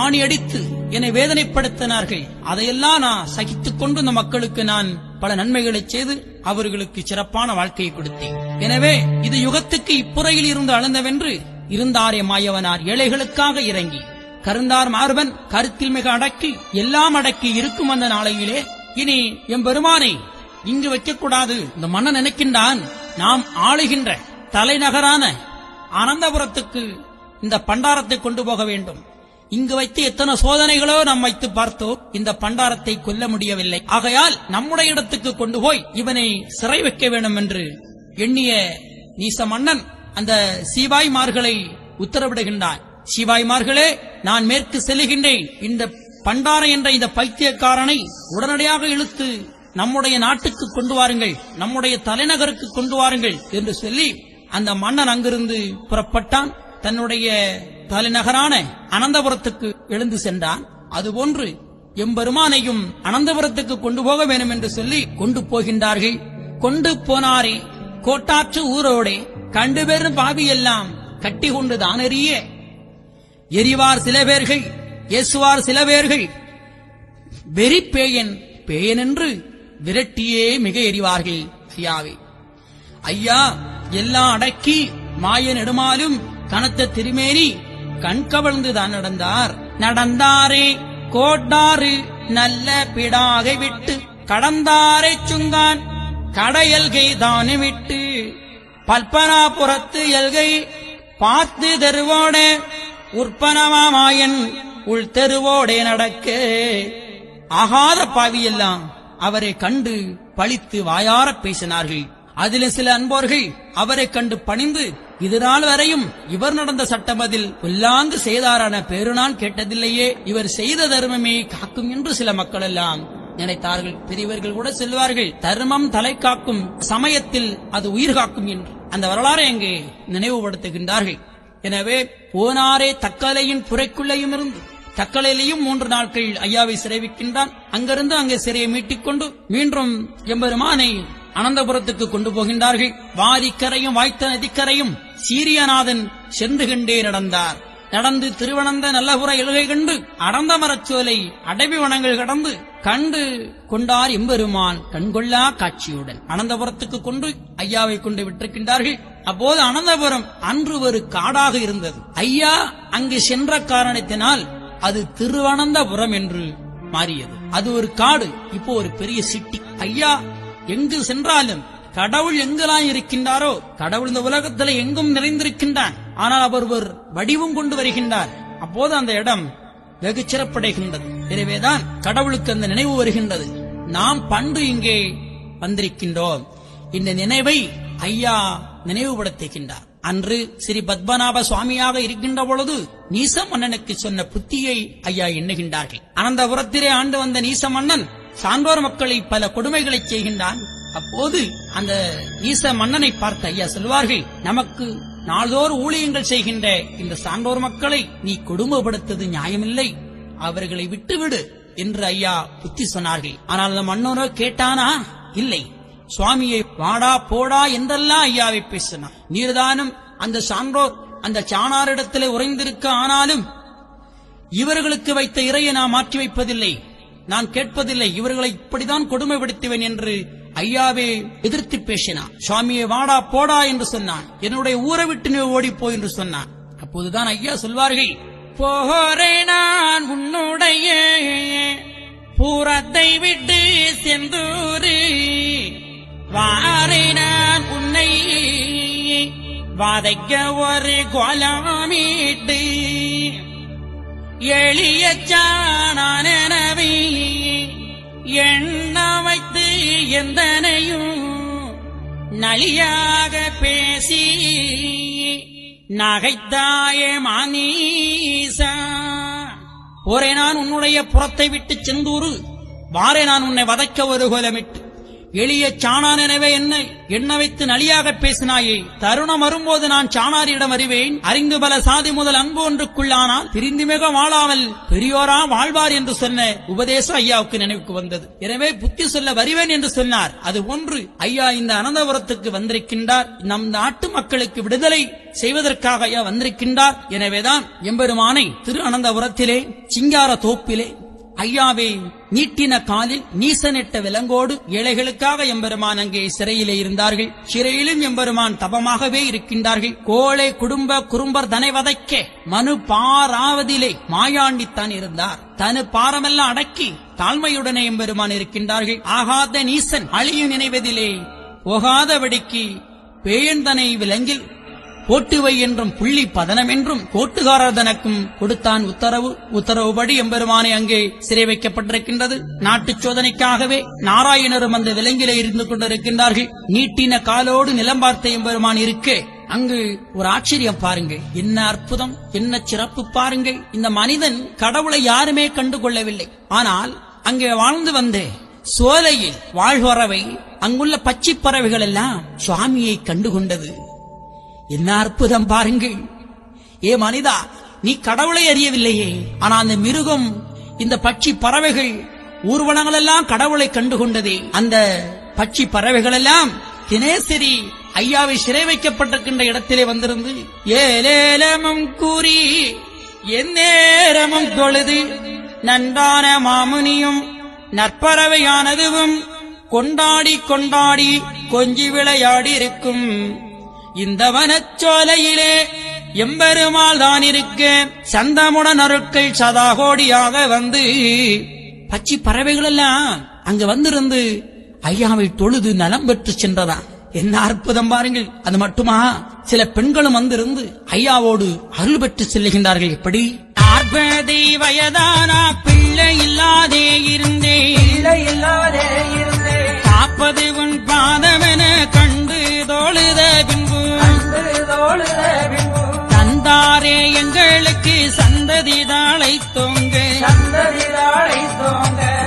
ஆணி அடித்து என்னை வேதனைப்படுத்தினார்கள். அதையெல்லாம் நான் சகித்துக் கொண்டு இந்த மக்களுக்கு நான் பல நன்மைகளை செய்து அவர்களுக்கு சிறப்பான வாழ்க்கையை கொடுத்தேன். எனவே இது யுகத்துக்கு இப்புறையில் இருந்து அளந்தவென்று இருந்தாரே மாயவனார் ஏழைகளுக்காக இறங்கி கருந்தார் மார்பன் கருத்தில் மிக அடக்கி எல்லாம் அடக்கி இருக்கும் அந்த நாளையிலே இனி எம்பெருமானை இங்கு வைக்கக்கூடாது. இந்த மன்னன் நினைக்கின்றான், நாம் ஆளுகின்ற தலைநகரான அனந்தபுரத்துக்கு இந்த பண்டாரத்தை கொண்டு போக வேண்டும். இங்கு வைத்து எத்தனை சோதனைகளோ நாம் வைத்து பார்த்தோம், இந்த பண்டாரத்தை கொல்ல முடியவில்லை. ஆகையால் நம்முடைய இடத்துக்கு கொண்டு போய் இவனை சிறை வைக்க வேண்டும் என்று எண்ணிய நீச மன்னன் அந்த சீவாய்மார்களை உத்தரவிடுகின்றான். சீவாய்மார்களே, நான் மேற்கு செல்லுகின்றேன். இந்த பண்டார என்ற இந்த பைத்தியக்காரனை உடனடியாக இழுத்து நம்முடைய நாட்டுக்கு கொண்டு வாருங்கள், நம்முடைய தலைநகருக்கு கொண்டு வாருங்கள் என்று சொல்லி அந்த மன்னன் அங்கிருந்து புறப்பட்டான். தன்னுடைய தலைநகரான அனந்தபுரத்துக்கு எழுந்து சென்றான். அதுபோன்று எம்பெருமானையும் அனந்தபுரத்துக்கு கொண்டு போக வேண்டும் என்று சொல்லி கொண்டு போகின்றார்கள். கொண்டு போனாரே கோட்டாற்று ஊரோடே கண்டு பெறும் பாவியெல்லாம் கட்டி கொண்டு தானறிய எரிவார் சில பேர்கள், ஏசுவார் சில பேர்கள். வெறி பேயன் பேயன் என்று விரட்டியே மிக எரிவார்கள். ஐயாவே, ஐயா எல்லாம் அடக்கி மாய நெடுமாலும் கனத்த திருமேனி கண்கவழ்ந்துதான் நடந்தாரே கோட்டாறு நல்ல பிடாகை விட்டு கடந்தாரை சுங்கான் கடையல்கை தானே விட்டு பல்பனாபுரத்து எல்கை பார்த்து தெருவோடே உற்பனமாயன் உள் தெருவோடே நடக்க ஆகாத பாவியெல்லாம் அவரை கண்டு பழித்து வாயார பேசினார்கள். அதில் சில அன்போர்கள் அவரை கண்டு பணிந்து, இதுநாள் வரையும் இவர் நடந்த சட்டமதில் புல்லாங்கு செய்தாரான பேரு நான் கேட்டதில்லையே, இவர் செய்த தர்மமே காக்கும் என்று சில மக்கள் எல்லாம் நினைத்தார்கள். பெரியவர்கள் கூட சொல்வார்கள், தர்மம் தலை காக்கும் சமயத்தில் அது உயிர் காக்கும் என்று. அந்த வரலாறை அங்கே நினைவுபடுத்துகின்றார்கள். எனவே போனாரே தக்கலையின் புரைக்குள்ளையும் இருந்து தக்கலையிலையும் 3 நாட்கள் ஐயாவை சிறைவிக்கின்றான். அங்கிருந்து அங்கே சிறையை மீட்டிக் கொண்டு மீண்டும் எம்பெருமானை அனந்தபுரத்துக்கு கொண்டு போகின்றார்கள். வாரிக்கரையும் வாய்த்த நதிக்கரையும் சீரியநாதன் சென்று கண்டே நடந்து திருவனந்த நல்லபுர எழுகை கண்டு அடர்ந்த மரச்சோலை அடைவி வனங்கள் கடந்து கண்டு கொண்டார் எம்பெருமான் கண்கொள்ளா காட்சியுடன். அனந்தபுரத்துக்கு கொண்டு ஐயாவை கொண்டு விட்டிருக்கின்றார்கள். அப்போது அனந்தபுரம் அன்று ஒரு காடாக இருந்தது. ஐயா அங்கு சென்ற காரணத்தினால் அது திருவனந்தபுரம் என்று மாறியது. அது ஒரு காடு, இப்போ ஒரு பெரிய சிட்டி. ஐயா எங்கு சென்றாலும் கடவுள் எங்கெல்லாம் இருக்கின்றாரோ, கடவுள் இந்த உலகத்தில் எங்கும் நிறைந்திருக்கின்றான். ஆனால் அவர் ஒரு வடிவம் கொண்டு வருகின்றார். அப்போது அந்த இடம் வெகு சிறப்படைகின்றது. எனவேதான் கடவுளுக்கு அந்த நினைவு வருகின்றது. நாம் பண்டு இங்கே வந்திருக்கின்றோம். இந்த நினைவை ஐயா நினைவுபடுத்துகின்றார். அன்று ஸ்ரீ பத்மநாப சுவாமியாக இருக்கின்ற பொழுது நீச மன்னனுக்கு சொன்ன புத்தியை ஐயா எண்ணுகின்றார்கள். அனந்தபுரத்திலே ஆண்டு வந்த நீச மன்னன் சான்றோர் மக்களை பல கொடுமைகளை செய்கின்றான். அப்போது அந்த ஈச மன்னனை பார்த்த ஐயா சொல்வார்கள், நமக்கு நாள்தோறும் ஊழியங்கள் செய்கின்ற இந்த சான்றோர் மக்களை நீ கொடுமைப்படுத்தது நியாயமில்லை, அவர்களை விட்டுவிடு என்று ஐயா புத்தி சொன்னார்கள். ஆனால் அந்த மன்னனோ கேட்டானா? இல்லை. சுவாமியை வாடா போடா என்றெல்லாம் ஐயாவை பேசினார். நீர்தானும் அந்த சான்றோர் அந்த சாணாரிடத்திலே உறைந்திருக்க, ஆனாலும் இவர்களுக்கு வைத்த இறையை நான் மாற்றி வைப்பதில்லை, நான் கேட்பதில்லை, இவர்களை இப்படிதான் கொடுமைப்படுத்துவேன் என்று ஐயாவே எதிர்த்து பேசினான். சுவாமியை வாடா போடா என்று சொன்னான். என்னுடைய ஊரை விட்டு நீ ஓடிப்போ என்று சொன்னான். அப்போதுதான் ஐயா சொல்வார்கள், போரே நான் உன்னுடைய பூரத்தை விட்டு செந்தூரு, வாரே நான் உன்னை வாதைக்க ஒரு கோலமீட்டு, எளிய சாணனவை எண்ண வைத்து எந்தனையும் நலியாக பேசி நகைத்தாயே மானீசா. போரே நான் உன்னுடைய புறத்தை விட்டு செந்தூரு, வாரே நான் உன்னை வதைக்க ஒரு கோலமிட்டு, எளிய சாணான் எனவே என்னை எண்ண வைத்து நலியாக பேசினாயே, தருணம் வரும்போது நான் சாணாரியிடம் அறிவேன், அறிந்து பல சாதி முதல் அன்பு ஒன்றுக்குள்ளானால் பிரிந்து மிக வாழாமல் பெரியோரா வாழ்வார் என்று சொன்ன உபதேசம் ஐயாவுக்கு நினைவுக்கு வந்தது. எனவே புத்தி சொல்ல வருவேன் என்று சொன்னார். அது ஒன்று ஐயா இந்த அனந்தபுரத்துக்கு வந்திருக்கின்றார். நம் நாட்டு மக்களுக்கு விடுதலை செய்வதற்காக ஐயா வந்திருக்கின்றார். எனவேதான் எம்பெருமானை திரு அனந்தபுரத்திலே சிங்கார தோப்பிலே ஐயாவே நீட்டின காலில் நீசனிட்ட விலங்கோடு ஏழைகளுக்காக எம்பெருமான் அங்கே சிறையிலே இருந்தார்கள். சிறையிலும் எம்பெருமான் தபமாகவே இருக்கின்றார்கள். கோழை குடும்ப குறும்பர் தனை வதைக்க மனு பாராவதிலே மாயாண்டித்தான் இருந்தார். தனு பாரமெல்லாம் அடக்கி தாழ்மையுடனே எம்பெருமான் இருக்கின்றார்கள். ஆகாத நீசன் அழியும் நினைவதிலே போகாதபடிக்கு பேயந்தனை விலங்கில் போட்டுவை என்றும் புள்ளி பதனம் என்றும் கோட்டுகாரர் தனக்கும் கொடுத்தான் உத்தரவுபடி எம்பெருமானை அங்கே சிறை வைக்கப்பட்டிருக்கின்றது. நாட்டுச் சோதனைக்காகவே நாராயணரும் அந்த விலங்கிலே இருந்து கொண்டிருக்கின்றார்கள். நீட்டின காலோடு நிலம் பார்த்த எம்பெருமான் இருக்க அங்கு ஒரு ஆச்சரியம் பாருங்கள். என்ன அற்புதம், என்ன சிறப்பு பாருங்கள். இந்த மனிதன் கடவுளை யாருமே கண்டுகொள்ளவில்லை. ஆனால் அங்கே வாழ்ந்து வந்த சோலையில் வாழ்வரவை அங்குள்ள பச்சை பறவைகள் எல்லாம் சுவாமியை கண்டுகொண்டது. என்ன அற்புதம் பாருங்கள். ஏ மனிதா, நீ கடவுளை அறியவில்லையே, ஆனால் அந்த மிருகம் இந்த பட்சி பறவைகள் ஊர்வனங்கள் எல்லாம் கடவுளை கண்டுகொண்டதே. அந்த பட்சி பறவைகள் எல்லாம் தினேசரி ஐயாவை சிறை வைக்கப்பட்டிருக்கின்ற இடத்திலே வந்திருந்து ஏலேலமும் கூறி எந்நேரமும் தொழுது நன்றான மாமுனியும் நற்பறவையானதுவும் கொண்டாடி கொண்டாடி கொஞ்சி விளையாடி இருக்கும் இந்த வனச்சோலையிலே எம்பெருமாள் தான் இருக்க சந்தமுடன் அருட்கள் சதாகோடியாக வந்து பச்சி பறவைகள் எல்லாம் அங்க வந்திருந்து ஐயாவை தொழுது நலம் பெற்று சென்றதான். என்ன அற்புதம் பாருங்கள். அது மட்டுமா, சில பெண்களும் வந்திருந்து ஐயாவோடு அருள் பெற்று செல்லுகின்றார்கள். எப்படி? 40 வயதானா பிள்ளை இல்லாதே இருந்தேன், காப்பது உன் பாதமென கண்டு தோழுத பின்பு தந்தாரே எங்களுக்கு சந்ததி தாளை தோங்க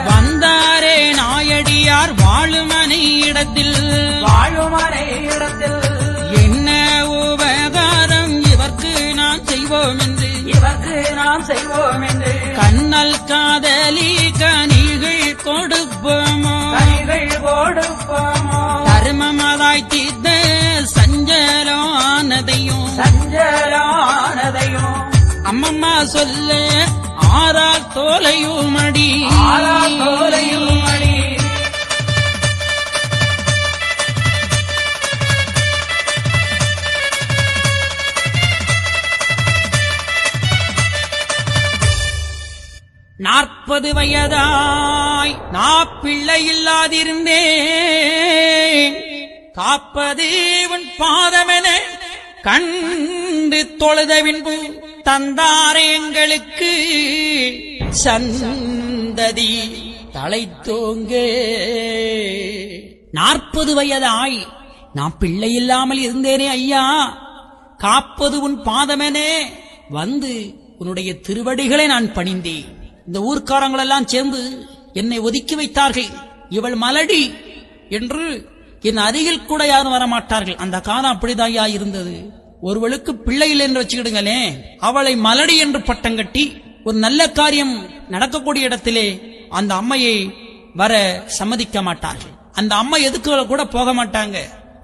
வந்தாரே நாயடியார் வாழுமனை இடத்தில் என்ன உபகாரம் இவர்க்கு நாம் செய்வோம் என்று கண்ணல் காதலி கனிகள் கொடுப்போமோ தர்மமதாய் தீர்த்த சஞ்சலானதையும் அம்மம்மா சொல்ல ஆறால் தோலையும் அடி 40 வயதாய் நான் பிள்ளை இல்லாதிருந்தேன், காப்பது உன் பாதமென கண்டு தொழுத பின்பு தந்தாரே எங்களுக்கு சந்ததி தலைத்தோங்க. 40 வயதாய் நான் பிள்ளை இல்லாமல் இருந்தேனே ஐயா, காப்பது உன் பாதமெனே வந்து உன்னுடைய திருவடிகளை நான் பணிந்தேன். இந்த ஊர்க்காரங்கள் எல்லாம் சேர்ந்து என்னை ஒதுக்கி வைத்தார்கள். இவள் மலடி என்று என் அருகில் கூட யாரும் வரமாட்டார்கள். அந்த காலம் அப்படிதாயா இருந்தது. ஒருவளுக்கு பிள்ளை இல்லை என்று வச்சுக்கிடுங்களே, அவளை மலடி என்று பட்டம் கட்டி ஒரு நல்ல காரியம் நடக்கக்கூடிய இடத்திலே அந்த அம்மையை வர சம்மதிக்க மாட்டார்கள். அந்த அம்மை எதுக்கு கூட போக மாட்டாங்க.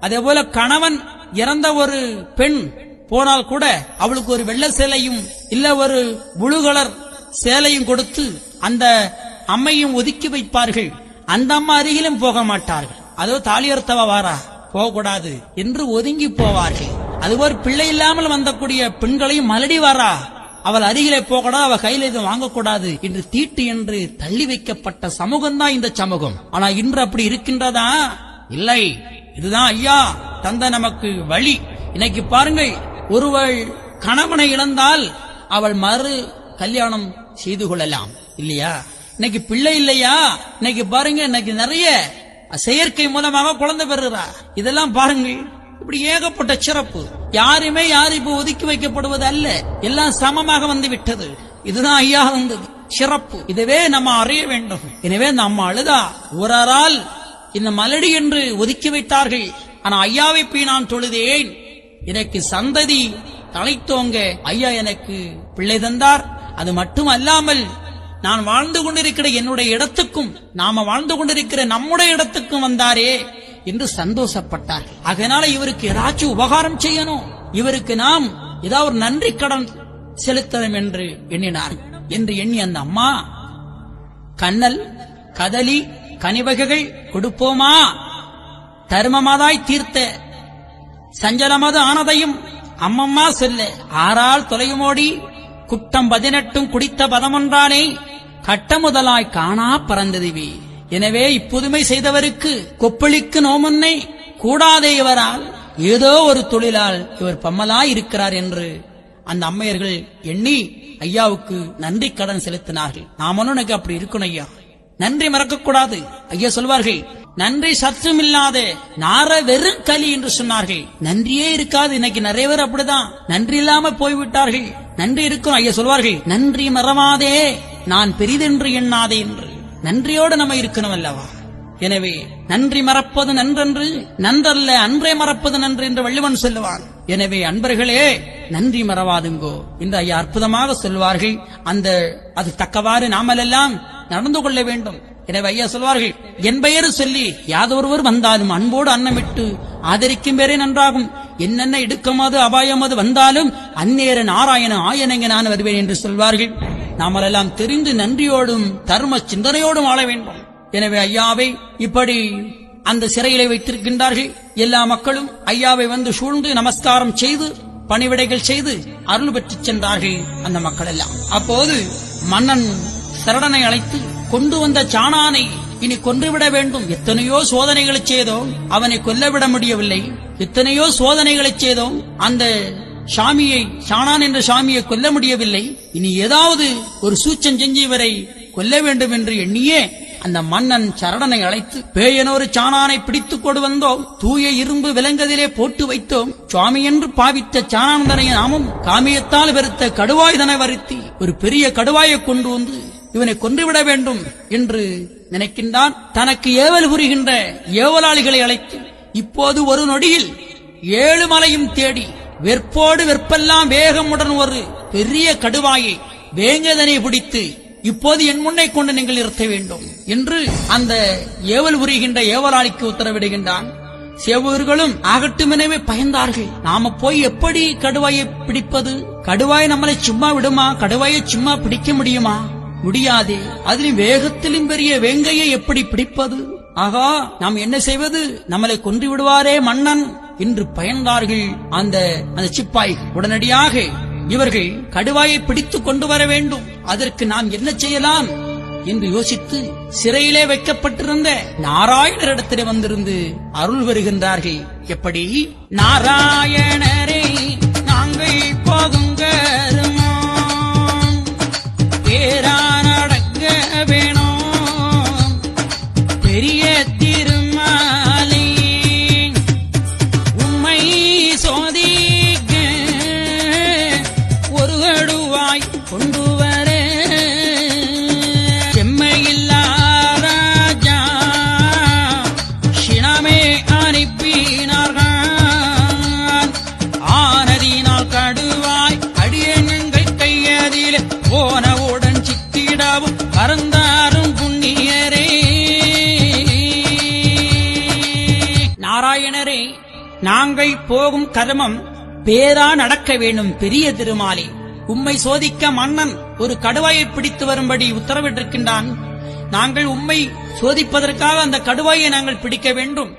அதே போல கணவன் இறந்த ஒரு பெண் போனால் கூட அவளுக்கு ஒரு வெள்ளை சேலையும் இல்ல ஒரு புளு கலர் சேலையும் கொடுத்து அந்த அம்மையும் ஒதுக்கி வைப்பார்கள். அந்த அம்மா அருகிலும் போக மாட்டார்கள். அதோ தாலியர்த்தவ வாரா போகக்கூடாது என்று ஒதுங்கி போவார்கள். அதுபோல் பிள்ளை இல்லாமல் வந்தக்கூடிய பெண்களையும் மலடி வாரா அவள் அருகிலே போகக்கூடாது, அவள் கையில இது வாங்கக்கூடாது என்று தீட்டு என்று தள்ளி வைக்கப்பட்ட சமூகம் தான் இந்த சமூகம். ஆனா இன்று அப்படி இருக்கின்றதா? இல்லை. இதுதான் ஐயா தந்த நமக்கு வழி. இன்னைக்கு பாருங்கள், ஒருவள் கணவனை இழந்தால் அவள் மறு கல்யாணம் செய்து கொள்ளலாம் இல்லையா? இன்னைக்கு பிள்ளை இல்லையா? இன்னைக்கு பாருங்க, இன்னைக்கு நிறைய செயற்கை மூலமாக குழந்தை பெறுகிறா. இதெல்லாம் பாருங்கள், இப்படி ஏகப்பட்ட சிறப்பு. யாருமே யாரும் இப்ப ஒதுக்கி வைக்கப்படுவது அல்ல, எல்லாம் சமமாக வந்து விட்டது. இதுதான் ஐயா வந்தது சிறப்பு. இதுவே நம்ம அறிய வேண்டும். எனவே நம்ம அழுதா ஒரால் இந்த மலடி என்று ஒதுக்கி வைத்தார்கள். ஆனா ஐயாவை போய் நான் தொழுதேன், எனக்கு சந்ததி தலைத்தோங்க ஐயா எனக்கு பிள்ளை தந்தார். அது மட்டும் அல்லாமல் நான் வாழ்ந்து கொண்டிருக்கிற என்னுடைய இடத்துக்கும் நாம வாழ்ந்து கொண்டிருக்கிற நம்முடைய இடத்துக்கும் வந்தாரே என்று சந்தோஷப்பட்டார். அதனால இவருக்கு ஏதாச்சும் உபகாரம் செய்யணும், இவருக்கு நாம் ஏதாவது ஒரு நன்றி கடன் செலுத்தணும் என்று எண்ணினார். என்று எண்ணி அந்த அம்மா கண்ணல் கதலி கனிவகைகள் கொடுப்போமா, தர்மமாதாய் தீர்த்த சஞ்சலமது ஆனதையும் அம்மம்மா சொல்ல ஆறால் தொலையுமோடி குட்டம் 18 குடித்த பதமொன்றானே கட்ட முதலாய் காணா பறந்ததுவே. எனவே இப்புதுமை செய்தவருக்கு கொப்பளிக்கு நோமுன்னை கூடாதே இவரால் ஏதோ ஒரு தொழிலால் இவர் பம்மலாய் இருக்கிறார் என்று அந்த அம்மையர்கள் எண்ணி ஐயாவுக்கு நன்றி கடன் செலுத்தினார்கள். நாமனும் எனக்கு அப்படி இருக்கணும் ஐயா, நன்றி மறக்கக்கூடாது. ஐயா சொல்வார்கள், நன்றி சற்றும் இல்லாத நார வெறும் களி என்று சொன்னார்கள். நன்றியே இருக்காது. இன்னைக்கு நிறைய பேர் அப்படிதான் நன்றி இல்லாம போய்விட்டார்கள். நன்றி இருக்கும். ஐயா சொல்வார்கள், நன்றி மறவாதே நான் பெரிதென்று எண்ணாதே என்று. நன்றியோடு நம்ம இருக்கணும் அல்லவா? எனவே நன்றி மறப்பது நன்றன்று, நன்றல்ல அன்றே மறப்பது நன்று என்று வள்ளுவன் சொல்லுவான். எனவே அன்பர்களே, நன்றி மறவாதுங்கோ என்று ஐயா அற்புதமாக சொல்வார்கள். அது தக்கவாறு நாமெல்லாம் நடந்து கொள்ள வேண்டும். எனவே ஐயா சொல்வார்கள், என் பெயர் சொல்லி யாதொருவர் வந்தாலும் அன்போடு அன்னமிட்டு ஆதரிக்கும் பேரே நன்றாகும். என்னென்ன இடுக்கமாது அபாயமாது வந்தாலும் அந்நேர நாராயண ஆயனங்க நான் வருவேன் என்று சொல்வார்கள். நாமெல்லாம் தெரிந்து நன்றியோடும் தர்ம சிந்தனையோடும் ஆள வேண்டும். எனவே ஐயாவை இப்படி அந்த சிறையிலே வைத்திருக்கின்றார்கள். எல்லா மக்களும் ஐயாவை வந்து சூழ்ந்து நமஸ்காரம் செய்து பணிவிடைகள் செய்து அருள் பெற்று சென்றார்கள் அந்த மக்கள் எல்லாம். அப்போது மன்னன் சரடனை அழைத்து கொண்டு வந்த சாணானை இனி கொன்றுவிட வேண்டும். எத்தனையோ சோதனைகளை செய்தோம், அவனை கொல்லவிட முடியவில்லை. எத்தனையோ சோதனைகளை செய்தோம், அந்த சாணான் என்ற சாமியை கொல்ல முடியவில்லை. இனி ஏதாவது ஒரு சூச்சம் செஞ்சு இவரை கொல்ல வேண்டும் என்று எண்ணியே அந்த மன்னன் சரடனை அழைத்து, பேயனொரு சாணானை பிடித்துக் கொண்டு வந்தோம், தூய இரும்பு விலங்கதிலே போட்டு வைத்தோம், சுவாமி என்று பாவித்த சாணானந்தனை நாமும் காமியத்தால் வெறுத்த கடுவாயுதனை வருத்தி ஒரு பெரிய கடுவாயை கொண்டு வந்து இவனை கொன்றுவிட வேண்டும் என்று நினைக்கின்றான். தனக்கு ஏவல் புரிகின்ற ஏவலாளிகளை அழைத்து, இப்போது ஒரு நொடியில் 7 மலையும் தேடி வெற்போடு வெற்பெல்லாம் வேகமுடன் ஒரு பெரிய கடுவாயை வேங்கதனை பிடித்து இப்போது என் முன்னை கொண்டு நீங்கள் நிறுத்த வேண்டும் என்று அந்த ஏவல் புரிகின்ற ஏவலாளிக்கு உத்தரவிடுகின்றான். சேவகர்களும் ஆகட்டுமெனவே பயந்தார்கள். நாம போய் எப்படி கடுவாயை பிடிப்பது? கடுவாய் நம்மளை சும்மா விடுமா? கடுவாயை சும்மா பிடிக்க முடியுமா? முடியாதே. அதிலும் வேகத்திலும் பெரிய வேங்கையை எப்படி பிடிப்பது? ஆகா, நாம் என்ன செய்வது? நம்மளை கொன்று விடுவாரே மன்னன் என்று பயந்தார்கள் அந்த சிப்பாய்கள். உடனடியாக இவர்கள் கடுவாயை பிடித்துக் கொண்டு வர வேண்டும். அதற்கு நாம் என்ன செய்யலாம் என்று யோசித்து சிறையிலே வைக்கப்பட்டிருந்த நாராயணரிடத்திலே வந்திருந்து அருள் வருகின்றார்கள். எப்படி? நாராயணரே நாங்கள் போகுங்க பேரா நடக்க வேணும், பெரிய திருமாலை உம்மை சோதிக்க ஒரு கடுவாய் கொண்டு வர செம்மையில்லா ராஜா சினமே அனுப்பினார்கள். ஆனதினால் கடுவாய் அடியங்கள் கையதில் போனவுடன் சிக்கிடவும் பறந்தாரும் புண்ணியரே. நாராயணரே, நாங்கள் போகும் கர்மம் பேரா நடக்க வேண்டும். பெரிய திருமாலே, உம்மை சோதிக்க மன்னன் ஒரு கடுவாயை பிடித்து வரும்படி உத்தரவிட்டிருக்கின்றான். நாங்கள் உம்மை சோதிப்பதற்காக அந்த கடுவாயை நாங்கள் பிடிக்க வேண்டும்.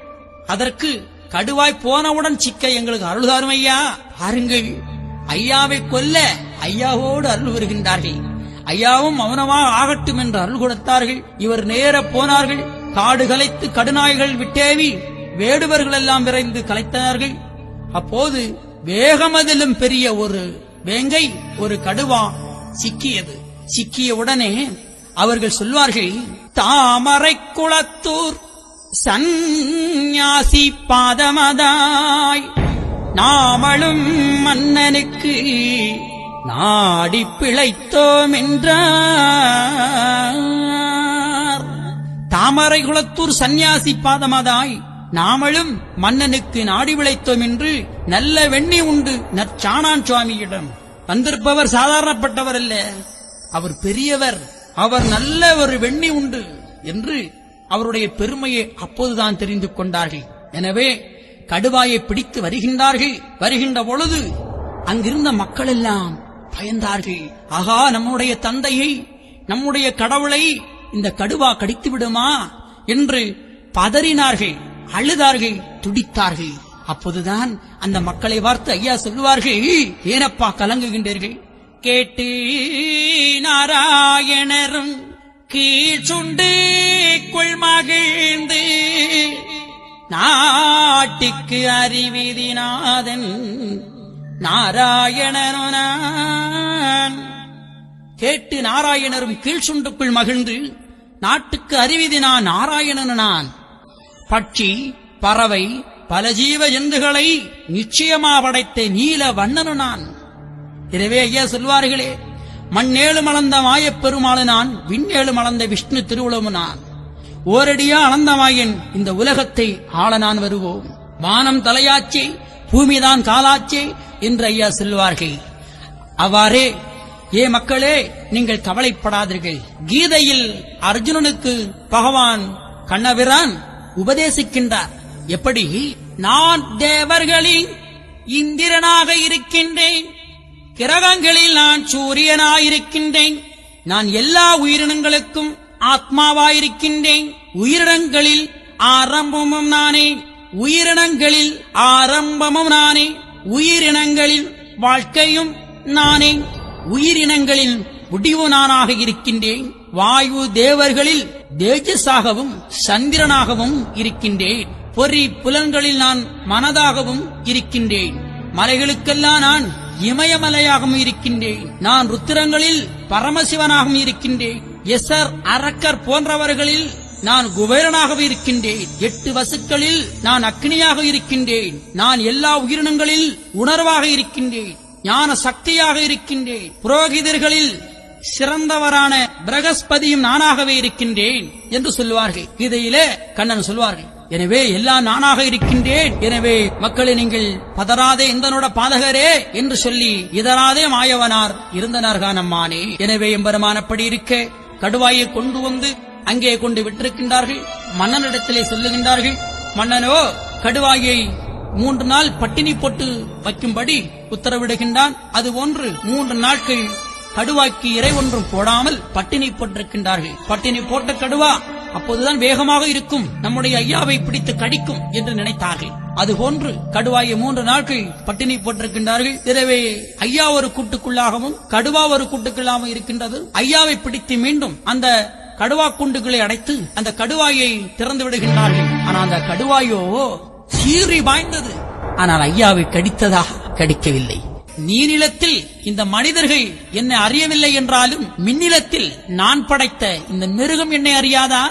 அதற்கு கடுவாய் போனவுடன் சிக்க எங்களுக்கு அருள்தாரும் ஐயா. பாருங்கள், ஐயாவை கொல்ல ஐயாவோடு அருள் வருகின்றார்கள். ஐயாவும் மௌனமாக ஆகட்டும் என்று அருள் கொடுத்தார்கள். இவர் நேர போனார்கள். காடு கலைத்து கடுநாய்கள் விட்டேவி வேடுவர்கள் எல்லாம் விரைந்து கலைத்தார்கள். அப்போது வேகமதிலும் பெரிய ஒரு வேங்கை, ஒரு கடுவா சிக்கியது. சிக்கிய உடனே அவர்கள் சொல்வார்கள், தாமரை குளத்தூர் சந்நியாசி பாதமதாய் நாமளும் மன்னனுக்கு நாடி பிழைத்தோம் என்றார். தாமரை குளத்தூர் சந்நியாசி பாதமதாய் நாமளும் மன்னனுக்கு நாடி விளைத்தோம் என்று நல்ல வெண்ணி உண்டு நற்சாணான் சுவாமியிடம் வந்திருப்பவர் சாதாரணப்பட்டவர் அல்ல, அவர் பெரியவர், அவர் நல்ல ஒரு வெண்ணி உண்டு என்று அவருடைய பெருமையை அப்போதுதான் தெரிந்து கொண்டார்கள். எனவே கடுவாயை பிடித்து வருகின்றார்கள். வருகின்ற பொழுது அங்கிருந்த மக்கள் எல்லாம் பயந்தார்கள். ஆகா, நம்முடைய தந்தையை, நம்முடைய கடவுளை இந்த கடுவா கடித்து விடுமா என்று பதறினார்கள், அழுதார்கள், துடித்தார்கள். அப்போதுதான் அந்த மக்களை பார்த்து ஐயா சொல்லுவார்கள், ஏனப்பா கலங்குகின்றீர்கள்? கேட்டு நாராயணரும் கீழ் சுண்டு கொள்மகிழ்ந்து நாட்டுக்கு அறிவிதிநாதன் நாராயணனான். கேட்டு நாராயணரும் கீழ் சுண்டுக்குள் மகிழ்ந்து நாட்டுக்கு அறிவிதினான் நாராயணனான். பட்சி பறவை பல ஜீவ ஜந்துகளை நிச்சயமா படைத்த நீல வண்ணனான். எனவே ஐயா சொல்வார்களே, மண்ணேழு மலர்ந்த மாயப்பெருமாளு நான், விண்ணேழு மலர்ந்த விஷ்ணு திருவுளமு நான், ஓரடியா அளந்த மாயன் இந்த உலகத்தை ஆள நான் வருவோம். வானம் தலையாச்சி பூமிதான் காலாச்சே என்று ஐயா சொல்வார்கள். அவ்வாறே மக்களே, நீங்கள் கவலைப்படாதீர்கள். கீதையில் அர்ஜுனனுக்கு பகவான் கண்ணபிரான் உபதேசிக்கின்றார். எப்படி? நான் தேவர்களின் இந்திரனாக இருக்கின்றேன், கிரகங்களில் நான் சூரியனாயிருக்கின்றேன், நான் எல்லா உயிரினங்களுக்கும் ஆத்மாவாயிருக்கின்றேன், உயிரினங்களில் ஆரம்பமும் நானே, உயிரினங்களில் ஆரம்பமும் நானே, உயிரினங்களில் வாழ்க்கையும் நானே, உயிரினங்களில் முடிவு நானாக இருக்கின்றேன், வாயு தேவர்களில் தேஜஸாகவும் சந்திரனாகவும் இருக்கின்றேன், பொறி புலன்களில் நான் மனதாகவும் இருக்கின்றேன், மலைகளுக்கெல்லாம் நான் இமயமலையாகவும் இருக்கின்றேன், நான் ருத்திரங்களில் பரமசிவனாகவும் இருக்கின்றேன், எசர் அரக்கர் போன்றவர்களில் நான் குபேரனாகவும் இருக்கின்றேன், 8 வசுக்களில் நான் அக்னியாக இருக்கின்றேன், நான் எல்லா உயிரினங்களில் உணர்வாக இருக்கின்றேன், ஞான சக்தியாக இருக்கின்றேன், புரோகிதர்களில் சிறந்தவரான பிரகஸ்பதியும் நானாகவே இருக்கின்றேன் என்று சொல்வார்கள். இதையிலே கண்ணன் சொல்வார்கள். எனவே எல்லாம் நானாக இருக்கின்றேன். எனவே மக்களை நீங்கள் பதறாதே இந்தனோட பாதகரே என்று சொல்லி இதராதே மாயவனார் இருந்தனார்கானம்மானே. எனவே எம்பெருமானப்படி இருக்க கடுவாயை கொண்டு வந்து அங்கே கொண்டு விட்டிருக்கின்றார்கள். மன்னனிடத்திலே சொல்லுகின்றார்கள். மன்னனோ கடுவாயை 3 நாள் பட்டினி போட்டு வைக்கும்படி உத்தரவிடுகின்றான். அது ஒன்று 3 நாட்கள் கடுவாய்க்கு இறை ஒன்றும் போடாமல் பட்டினி போட்டிருக்கின்றார்கள். பட்டினி போட்ட கடுவா அப்போதுதான் வேகமாக இருக்கும், நம்முடைய ஐயாவை பிடித்து கடிக்கும் என்று நினைத்தார்கள். அதுபோன்று கடுவாயை 3 நாட்கள் பட்டினி போட்டிருக்கின்றார்கள். எனவே ஐயா ஒரு கூட்டுக்குள்ளாகவும் கடுவா ஒரு கூட்டுக்குள்ளாகவும் இருக்கின்றது. ஐயாவை பிடித்து மீண்டும் அந்த கடுவா கூண்டுகளை அடைத்து அந்த கடுவாயை திறந்து விடுகின்றார்கள். ஆனால் அந்த கடுவாயோ சீறி பாய்ந்தது. ஆனால் ஐயாவை கடித்ததாக கடிக்கவில்லை. நீரிலத்தில் இந்த மனிதர்கள் என்னை அறியவில்லை என்றாலும் மின்னிலத்தில் நான் படைத்த இந்த மிருகம் என்னை அறியாதா?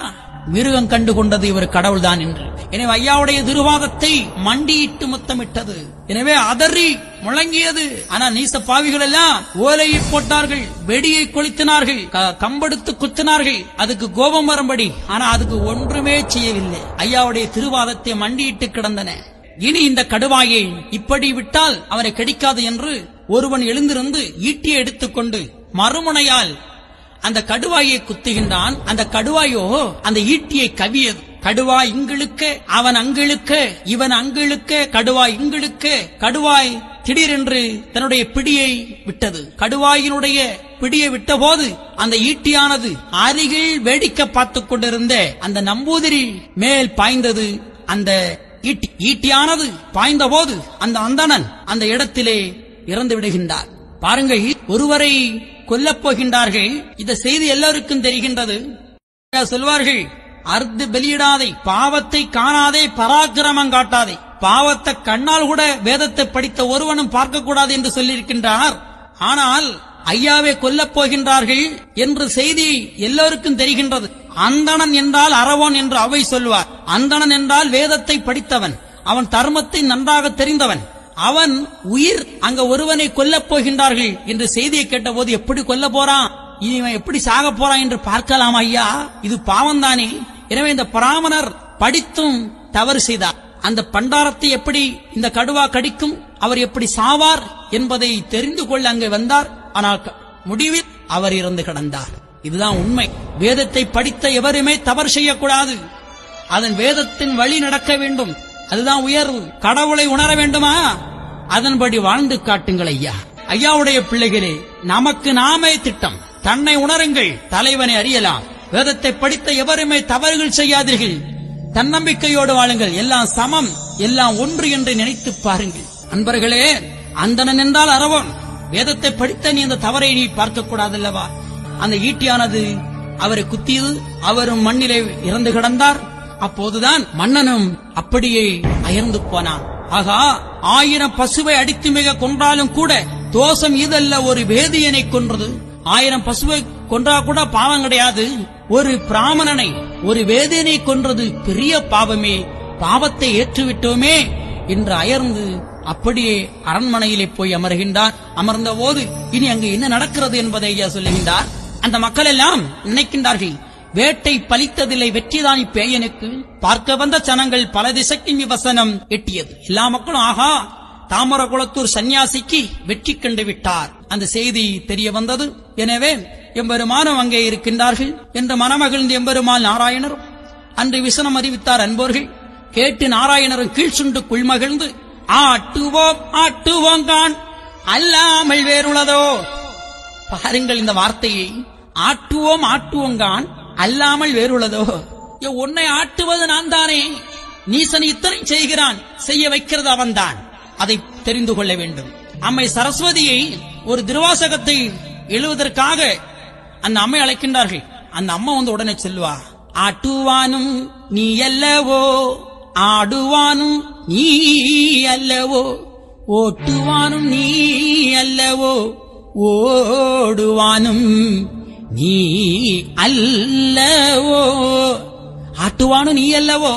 மிருகம் கண்டுகொண்டது இவர் கடவுள்தான் என்று. எனவே ஐயாவுடைய திருவாதத்தை மண்டியிட்டு முத்தமிட்டது. எனவே அதறி முழங்கியது. ஆனா நீச பாவிகள் எல்லாம் ஓலையை போட்டார்கள், வெடியை கொளுத்தினார்கள், கம்பெடுத்து குத்தினார்கள், அதுக்கு கோபம் வரும்படி. ஆனா அதுக்கு ஒன்றுமே செய்யவில்லை. ஐயாவுடைய திருவாதத்தை மண்டியிட்டு கிடந்தன. இனி இந்த கடுவாயை இப்படி விட்டால் அவரை கடிக்காது என்று ஒருவன் எழுந்திருந்து ஈட்டியை எடுத்துக்கொண்டு மறுமுனையால் அந்த கடுவாயை குத்துகின்றான். அந்த கடுவாயோ அந்த ஈட்டியை கவியது. கடுவாய் இங்கிழுக்க, அவன் அங்கிழுக்க, இவன் அங்கிழுக்க, கடுவாய் இங்கிழுக்க, கடுவாய் திடீரென்று தன்னுடைய பிடியை விட்டது. கடுவாயினுடைய பிடியை விட்ட போது அந்த ஈட்டியானது அருகில் வேடிக்கை பார்த்துக் கொண்டிருந்த அந்த நம்பூதிரி மேல் பாய்ந்தது. அந்த ஈட்டியானது பாய்ந்த போது அந்த அந்தணன் அந்த இடத்திலே இறந்து விடுகின்றார். பாருங்கள், ஒருவரை கொல்லப் போகின்றார்கள். இந்த செய்தி எல்லாருக்கும் தெரிகின்றது. சொல்வார்கள், அர்த்த வெளியிடாதே, பாவத்தை காணாதே, பராக்கிரமம் காட்டாதே. பாவத்தை கண்ணால் கூட வேதத்தை படித்த ஒருவனும் பார்க்க கூடாது என்று சொல்லியிருக்கின்றார். ஆனால் ஐயாவை கொல்லப் போகின்றார்கள் என்று செய்தி எல்லோருக்கும் தெரிகின்றது. அந்தணன் என்றால் அரவன் என்று அவை சொல்வார். அந்தணன் என்றால் வேதத்தை படித்தவன், அவன் தர்மத்தை நன்றாக தெரிந்தவன். அவன் உயிர் அங்க ஒருவனை கொல்லப் போகின்றார்கள் என்று செய்தியை கேட்டபோது எப்படி கொல்ல போறான், இவன் எப்படி சாக போறான் என்று பார்க்கலாம் ஐயா, இது பாவம்தானே. எனவே இந்த பிராமணர் படித்தும் தவறு செய்தார். அந்த பண்டாரத்தை எப்படி இந்த கடுவா கடிக்கும், அவர் எப்படி சாவார் என்பதை தெரிந்து கொள்ள அங்கே வந்தார். ஆனால் முடிவில் அவர் இறந்து கிடந்தார். இதுதான் உண்மை. வேதத்தை படித்த எவருமே தவறு செய்யக்கூடாது. அதன் வேதத்தின் வழி நடக்க வேண்டும். அதுதான் உயர்வு. கடவுளை உணர வேண்டுமா, அதன்படி வாழ்ந்து காட்டுங்கள் ஐயா. ஐயாவுடைய பிள்ளைகளே, நமக்கு நாமே திட்டம். தன்னை உணருங்கள், தலைவனை அறியலாம். வேதத்தை படித்த எவருமே தவறுகள் செய்யாதீர்கள். தன்னம்பிக்கையோடு வாழுங்கள். எல்லாம் சமம், எல்லாம் ஒன்று என்று நினைத்து பாருங்கள். அன்பர்களே, அந்தணன் என்றால் அரவன். வேதத்தை படித்த நீ அந்த தவறை நீ பார்க்க கூடாதல்லவா? அந்த ஈட்டியானது அவரை குத்தியது. அவரும் மண்ணிலே இறந்து கிடந்தார். அப்போதுதான் மன்னனும் அப்படியே அயர்ந்து போனான். ஆகா, 1000 பசுவை அடித்து மிக கொன்றாலும் கூட தோஷம் இதல்ல ஒரு வேதியனை கொன்றது. 1000 பசுவை கொன்றா கூட பாவம் கிடையாது. ஒரு பிராமணனை, ஒரு வேதியனை கொன்றது பெரிய பாவமே. பாவத்தை ஏற்றுவிட்டோமே என்று அயர்ந்து அப்படியே அரண்மனையிலே போய் அமர்கின்றார். அமர்ந்த போது இனி அங்கு என்ன நடக்கிறது என்பதை ஐயா சொல்லுகின்றார். அந்த மக்கள் எல்லாம் நினைக்கின்றார்கள், வேட்டை பலித்ததில்லை வெற்றிதானி பேயனுக்கு. பார்க்க வந்த ஜனங்கள் பல திசைக்கும் இவ்வசனம் எட்டியது. எல்லா மக்களும் ஆகா, தாமரகுளத்தூர் சன்னியாசிக்கு வெற்றி கண்டு விட்டார். அந்த செய்தி தெரிய வந்தது. எனவே எம்பெருமானும் அங்கே இருக்கின்றார்கள் என்று மனமகிழ்ந்து எம்பெருமான் நாராயணரும் அன்று விசனம் அறிவித்தார். அன்போர்கள் கேட்டு நாராயணரும் கீழ் சுண்டு குள்மகிழ்ந்து ஆட்டுவோம் ஆட்டுவோங்கான் அல்லாமல் வேறுள்ளதோ. பாருங்கள் இந்த வார்த்தையை, ஆட்டுவோம் ஆட்டுவோங்கான் அல்லாமல் வேறுள்ளதோ. உன்னை ஆட்டுவது நான் தானே, நீசன் இத்தனை செய்கிறான், செய்ய வைக்கிறது அவன்தான். அதை தெரிந்து கொள்ள வேண்டும். அம்மை சரஸ்வதியை ஒரு திருவாசகத்தை எழுவதற்காக அந்த அம்மை அழைக்கின்றார்கள். அந்த அம்மா வந்து உடனே சொல்லுவா, ஆட்டுவானும் நீ அல்லவோ, ஆடுவானும் நீ அல்லவோ, ஓட்டுவானும் நீ அல்லவோ, ஓடுவானும் நீ அல்லவோ. ஆட்டுவானும் நீ அல்லவோ,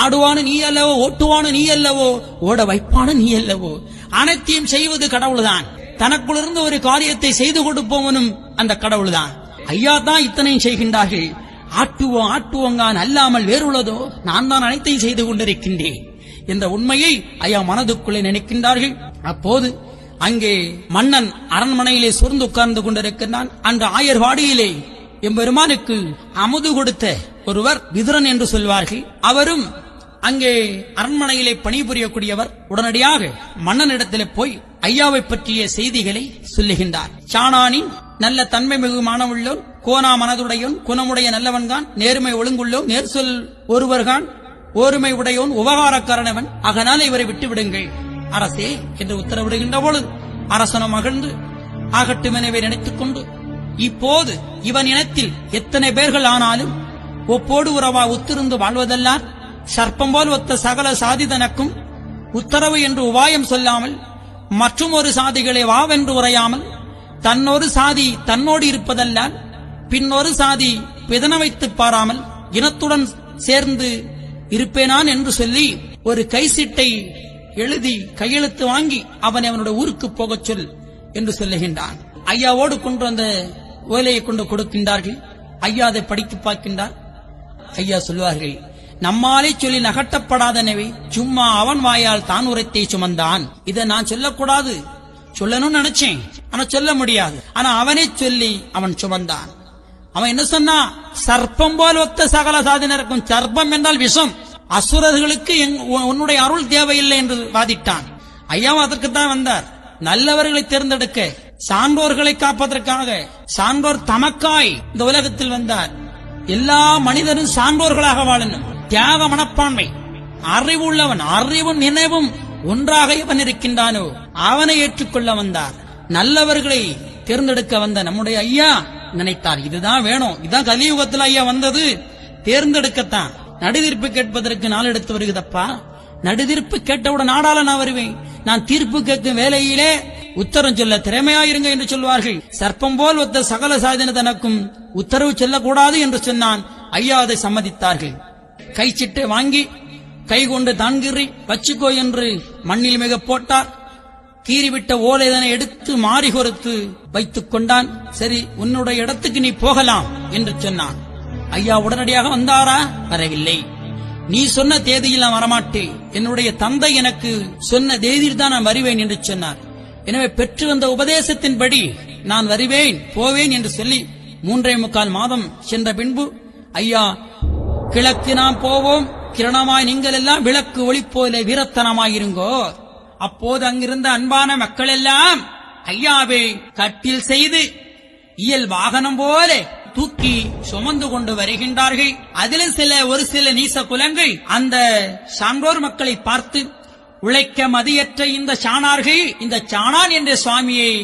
ஆடுவானும் நீ அல்லவோ, ஓட்டுவானும் நீ அல்லவோ, ஓட வைப்பானும் நீ அல்லவோ. அனைத்தையும் செய்வது கடவுள்தான். தனக்குள்ளிருந்து ஒரு காரியத்தை செய்து கொடுப்பவனும் அந்த கடவுள்தான். ஐயா தான் இத்தனையும் செய்கின்றார்கள். ஆட்டுவோம் ஆட்டுவோங்கான் அல்லாமல் வேறுள்ளதோ, நான் தான் அனைத்தையும் செய்து கொண்டிருக்கின்றேன் என்ற உண்மையை ஐயா மனதுக்குள்ளே நினைக்கின்றார்கள். அப்போது அங்கே மன்னன் அரண்மனையிலே சோர்ந்து உட்கார்ந்து கொண்டிருக்கிறான். அன்று ஆயர்வாடியிலே எம்பெருமானுக்கு அமுது கொடுத்த ஒருவர் விதுரன் என்று சொல்வார்கள். அவரும் அங்கே அரண்மனையிலே பணிபுரியக்கூடியவர். உடனடியாக மன்னனிடத்திலே போய் ஐயாவை பற்றிய செய்திகளை சொல்லுகின்றார். சாணானின் நல்ல தன்மை மிகு மானவுள்ளோன், கோனா மனதுடையோன், குணமுடைய நல்லவன்கான், நேர்மை ஒழுங்குள்ளோன், நேர் சொல் ஒருவர்கான், ஓருமை உடையோன், உபகாரக்காரனவன், அதனால் இவரை விட்டுவிடுங்கள் அரசே என்று உத்தரவிடுகின்ற பொழுது அரசனும் மகிழ்ந்து ஆகட்டும் எனவே நினைத்துக் கொண்டு, இப்போது இவன் இனத்தில் எத்தனை பேர்கள் ஆனாலும் ஒப்போடு உறவா ஒத்திருந்து வாழ்வதெல்லாம் சர்ப்பம் போல் ஒத்த சகல சாதி தனக்கும் உத்தரவு என்று உபாயம் சொல்லாமல், மற்றும் ஒரு சாதிகளை வாவென்று உரையாமல், தன்னொரு சாதி தன்னோடு இருப்பதல்லால் பின்னொரு சாதி பிதன வைத்து பாராமல் இனத்துடன் சேர்ந்து இருப்பேனான் என்று சொல்லி ஒரு கைசீட்டை எழுதி கையெழுத்து வாங்கி அவனை அவனுடைய ஊருக்கு போகச் சொல் என்று சொல்லுகின்றான். ஐயாவோடு கொண்டு அந்த ஓலையை கொண்டு கொடுக்கின்றார்கள். ஐயா அதை படித்து பார்க்கின்றார். ஐயா சொல்வார்கள், நம்மாலே சொல்லி நகட்டப்படாதனவே சும்மா அவன் வாயால் தான் உரைத்தை சுமந்தான். இதை நான் சொல்லக்கூடாது, சொல்லணும்னு நினைச்சேன், ஆனா சொல்ல முடியாது. ஆனா அவனே சொல்லி அவன் சுமந்தான். அவன் என்ன சொன்னா, சர்ப்பம் போல் ஒத்த சகல சாதினருக்கும். சர்ப்பம் என்றால் விஷம், அசுரர்களுக்கு உன்னுடைய அருள் தேவையில்லை என்று வாதிட்டான். ஐயாவும் அதற்குத்தான் வந்தார். நல்லவர்களை தேர்ந்தெடுக்க, சான்றோர்களை காப்பதற்காக, சான்றோர் தமக்காய் இந்த உலகத்தில் வந்தார். எல்லா மனிதரும் சான்றோர்களாக வாழணும். தியாக மனப்பான்மை, அறிவு உள்ளவன், அறிவும் நினைவும் ஒன்றாக இவன் இருக்கின்றானோ அவனை ஏற்றுக்கொள்ள வந்தார். நல்லவர்களை தேர்ந்தெடுக்க வந்த நம்முடைய ஐயா நினைத்தார், இதுதான் வேணும், இதுதான் கலியுகத்தில் ஐயா வந்தது, தேர்ந்தெடுக்கத்தான். நடுதீர்ப்பு கேட்பதற்கு நாள் எடுத்து வருகிறதப்பா. நடுதீர்ப்பு கேட்டவுடன் நாடாள நான் வருவேன். நான் தீர்ப்பு கேட்கும் வேலையிலே உத்தரவு சொல்ல திறமையாயிருங்க என்று சொல்வார்கள். சர்ப்பம் போல் ஒத்த சகல சாதன தனக்கும் உத்தரவு சொல்லக்கூடாது என்று சொன்னான். ஐயா அதை சம்மதித்தார்கள். கைச்சிட்டை வாங்கி கை கொண்டு தான்கிரி வச்சுக்கோ என்று மண்ணில் மிக போட்டார். கீறிவிட்ட ஓலைதனை எடுத்து மாறி கொடுத்து வைத்துக் கொண்டான். சரி, உன்னுடைய இடத்துக்கு நீ போகலாம் என்று சொன்னான். ஐயா உடனடியாக வந்தாரா? வரவில்லை. நீ சொன்ன தேதியில் நான் வரமாட்டேன், என்னுடைய தந்தை எனக்கு சொன்ன தேதியில் தான் நான் வருவேன் என்று சொன்னார். எனவே பெற்று வந்த உபதேசத்தின்படி நான் வருவேன் போவேன் என்று சொல்லி 3.25 மாதம் சென்ற பின்பு ஐயா, கிழக்கு நாம் போவோம், கிரணமாய் நீங்கள் எல்லாம் விளக்கு ஒளி போல வீரத்தனமாயிருங்கோ. அப்போது அங்கிருந்த அன்பான மக்கள் எல்லாம் ஐயாவை கட்டில் செய்து இயல் வாகனம் போல தூக்கி சுமந்து கொண்டு வருகின்றார்கள். அதில் ஒரு சில நீச குலங்கள் அந்த சான்றோர் மக்களை பார்த்து, உழைக்க மதியற்ற இந்த சாணார்கள் இந்த சாணான் என்ற சுவாமியை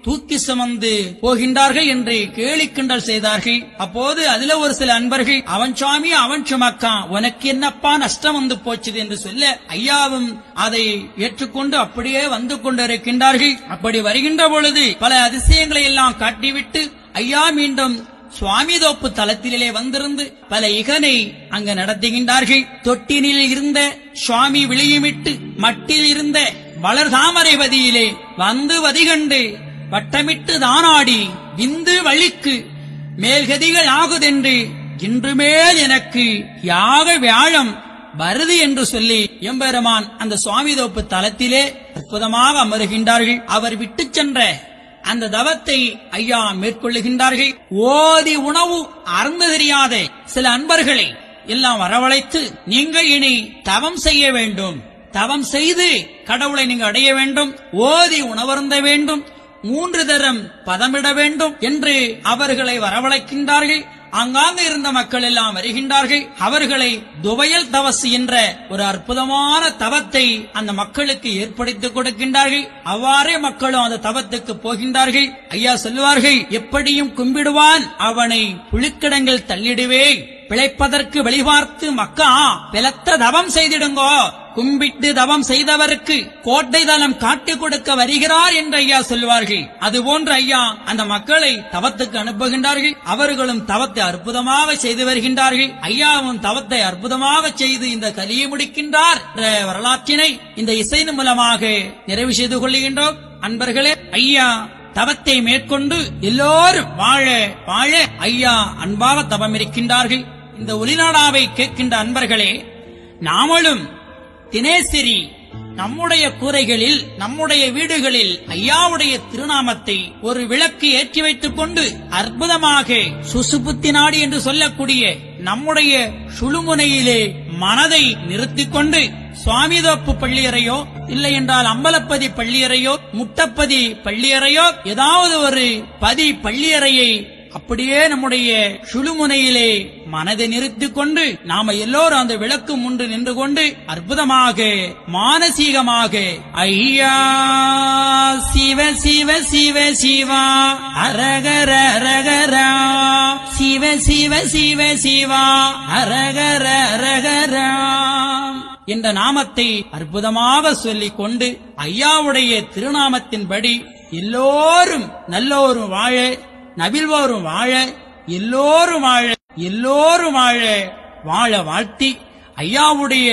தூக்கி சுமந்து போகின்றார்கள் என்று கேலி கிண்டல் செய்தார்கள். அப்போது அதுல ஒரு சில அன்பர்கள், அவன் சுவாமி அவன் சுமக்கான், உனக்கு என்னப்பா நஷ்டம் வந்து போச்சுது என்று சொல்ல, ஐயாவும் அதை ஏற்றுக்கொண்டு அப்படியே வந்து கொண்டிருக்கின்றார்கள். அப்படி வருகின்ற பொழுது பல அதிசயங்களை எல்லாம் காட்டிவிட்டு ஐயா மீண்டும் சுவாமி தோப்பு தலத்திலே வந்திருந்து பல இகனை அங்கு நடத்துகின்றார்கள். தொட்டினில் இருந்த சுவாமி விளியுமிட்டு மட்டில் இருந்த வளர்தாமரை வதியிலே வந்து வதிகண்டு வட்டமிட்டு தானாடி விந்து வழிக்கு மேல்கதிகள் ஆகுதென்று இன்று மேல் எனக்கு யாக வியாழம் வருது என்று சொல்லி எம்பெருமான் அந்த சுவாமி தோப்பு தலத்திலே அற்புதமாக அமருகின்றார்கள். அவர் விட்டு சென்ற அந்த தவத்தை ஐயா மேற்கொள்ளுகின்றார்கள். ஓதி உணவு அருந்த தெரியாத சில அன்பர்களை எல்லாம் வரவழைத்து, நீங்கள் இனி தவம் செய்ய வேண்டும், தவம் செய்து கடவுளை நீங்கள் அடைய வேண்டும், ஓதி உணவருந்த வேண்டும், 3 தரம் பதமிட வேண்டும் என்று அவர்களை வரவழைக்கின்றார்கள். ஆங்காங்க இருந்த மக்கள் எல்லாம் வருகின்றார்கள். அவர்களை துவையல் தவசு என்ற ஒரு அற்புதமான தவத்தை அந்த மக்களுக்கு ஏற்படுத்திக் கொடுக்கின்றார்கள். அவ்வாறே மக்களும் அந்த தவத்துக்கு போகின்றார்கள். ஐயா சொல்லுவார்கள், எப்படியும் கும்பிடுவான் அவனை புழுக்கிடங்கள் தள்ளிடுவேன், பிழைப்பதற்கு வழிபார்த்து மக்கா பிளத்த தவம் செய்திடுங்கோ, கும்பிட்டு தவம் செய்தவருக்கு கோட்டை தலம் காட்டிக் கொடுக்க வருகிறார் என்று ஐயா சொல்லுவார்கள். அதுபோன்று ஐயா அந்த மக்களை தவத்துக்கு அனுப்புகின்றார்கள். அவர்களும் தவத்தை அற்புதமாக செய்து வருகின்றார்கள். ஐயாவும் தவத்தை அற்புதமாக செய்து இந்த கலியை முடிக்கின்றார் என்ற வரலாற்றினை இந்த இசையின் மூலமாக நிறைவு செய்து கொள்கின்றோம். அன்பர்களே, ஐயா தவத்தை மேற்கொண்டு எல்லோரும் வாழ வாழ ஐயா அன்பாக தவம் இருக்கின்றார்கள். இந்த ஒலிநாடாவை கேட்கின்ற அன்பர்களே, நாமளும் தினேசரி நம்முடைய கூரைகளில், நம்முடைய வீடுகளில் ஐயாவுடைய திருநாமத்தை ஒரு விளக்கு ஏற்றி வைத்துக் கொண்டு அற்புதமாக சுசுபுத்தி நாடு என்று சொல்லக்கூடிய நம்முடைய சுழுமுனையிலே மனதை நிறுத்திக் கொண்டு சுவாமிதோப்பு பள்ளியறையோ இல்லை என்றால் அம்பலப்பதி பள்ளியறையோ முட்டப்பதி பள்ளியறையோ ஏதாவது ஒரு பதி பள்ளியறையை அப்படியே நம்முடைய சுழுமுனையிலே மனதை நிறுத்திக் கொண்டு நாம எல்லோரும் அந்த விளக்கு முன்று நின்று கொண்டு அற்புதமாக மானசீகமாக ஐயா சிவ சிவ சிவ சிவா அரகர அரகரா, சிவ சிவ சிவ சிவா அரகர அரகரா என்ற நாமத்தை அற்புதமாக சொல்லிக் கொண்டு ஐயாவுடைய திருநாமத்தின்படி எல்லோரும் நல்லோரும் வாழ, நபில்வோரும் வாழ, எல்லோரும் வாழ, எல்லோரும் வாழ வாழ வாழ்த்தி ஐயாவுடைய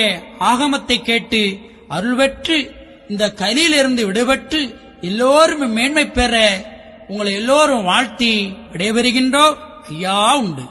ஆகமத்தை கேட்டு அருள் பெற்று இந்த கலியிலிருந்து விடுபட்டு எல்லோரும் மேன்மை பெற உங்களை எல்லோரும் வாழ்த்தி விடைபெறுகின்றோம். ஐயா உண்டு.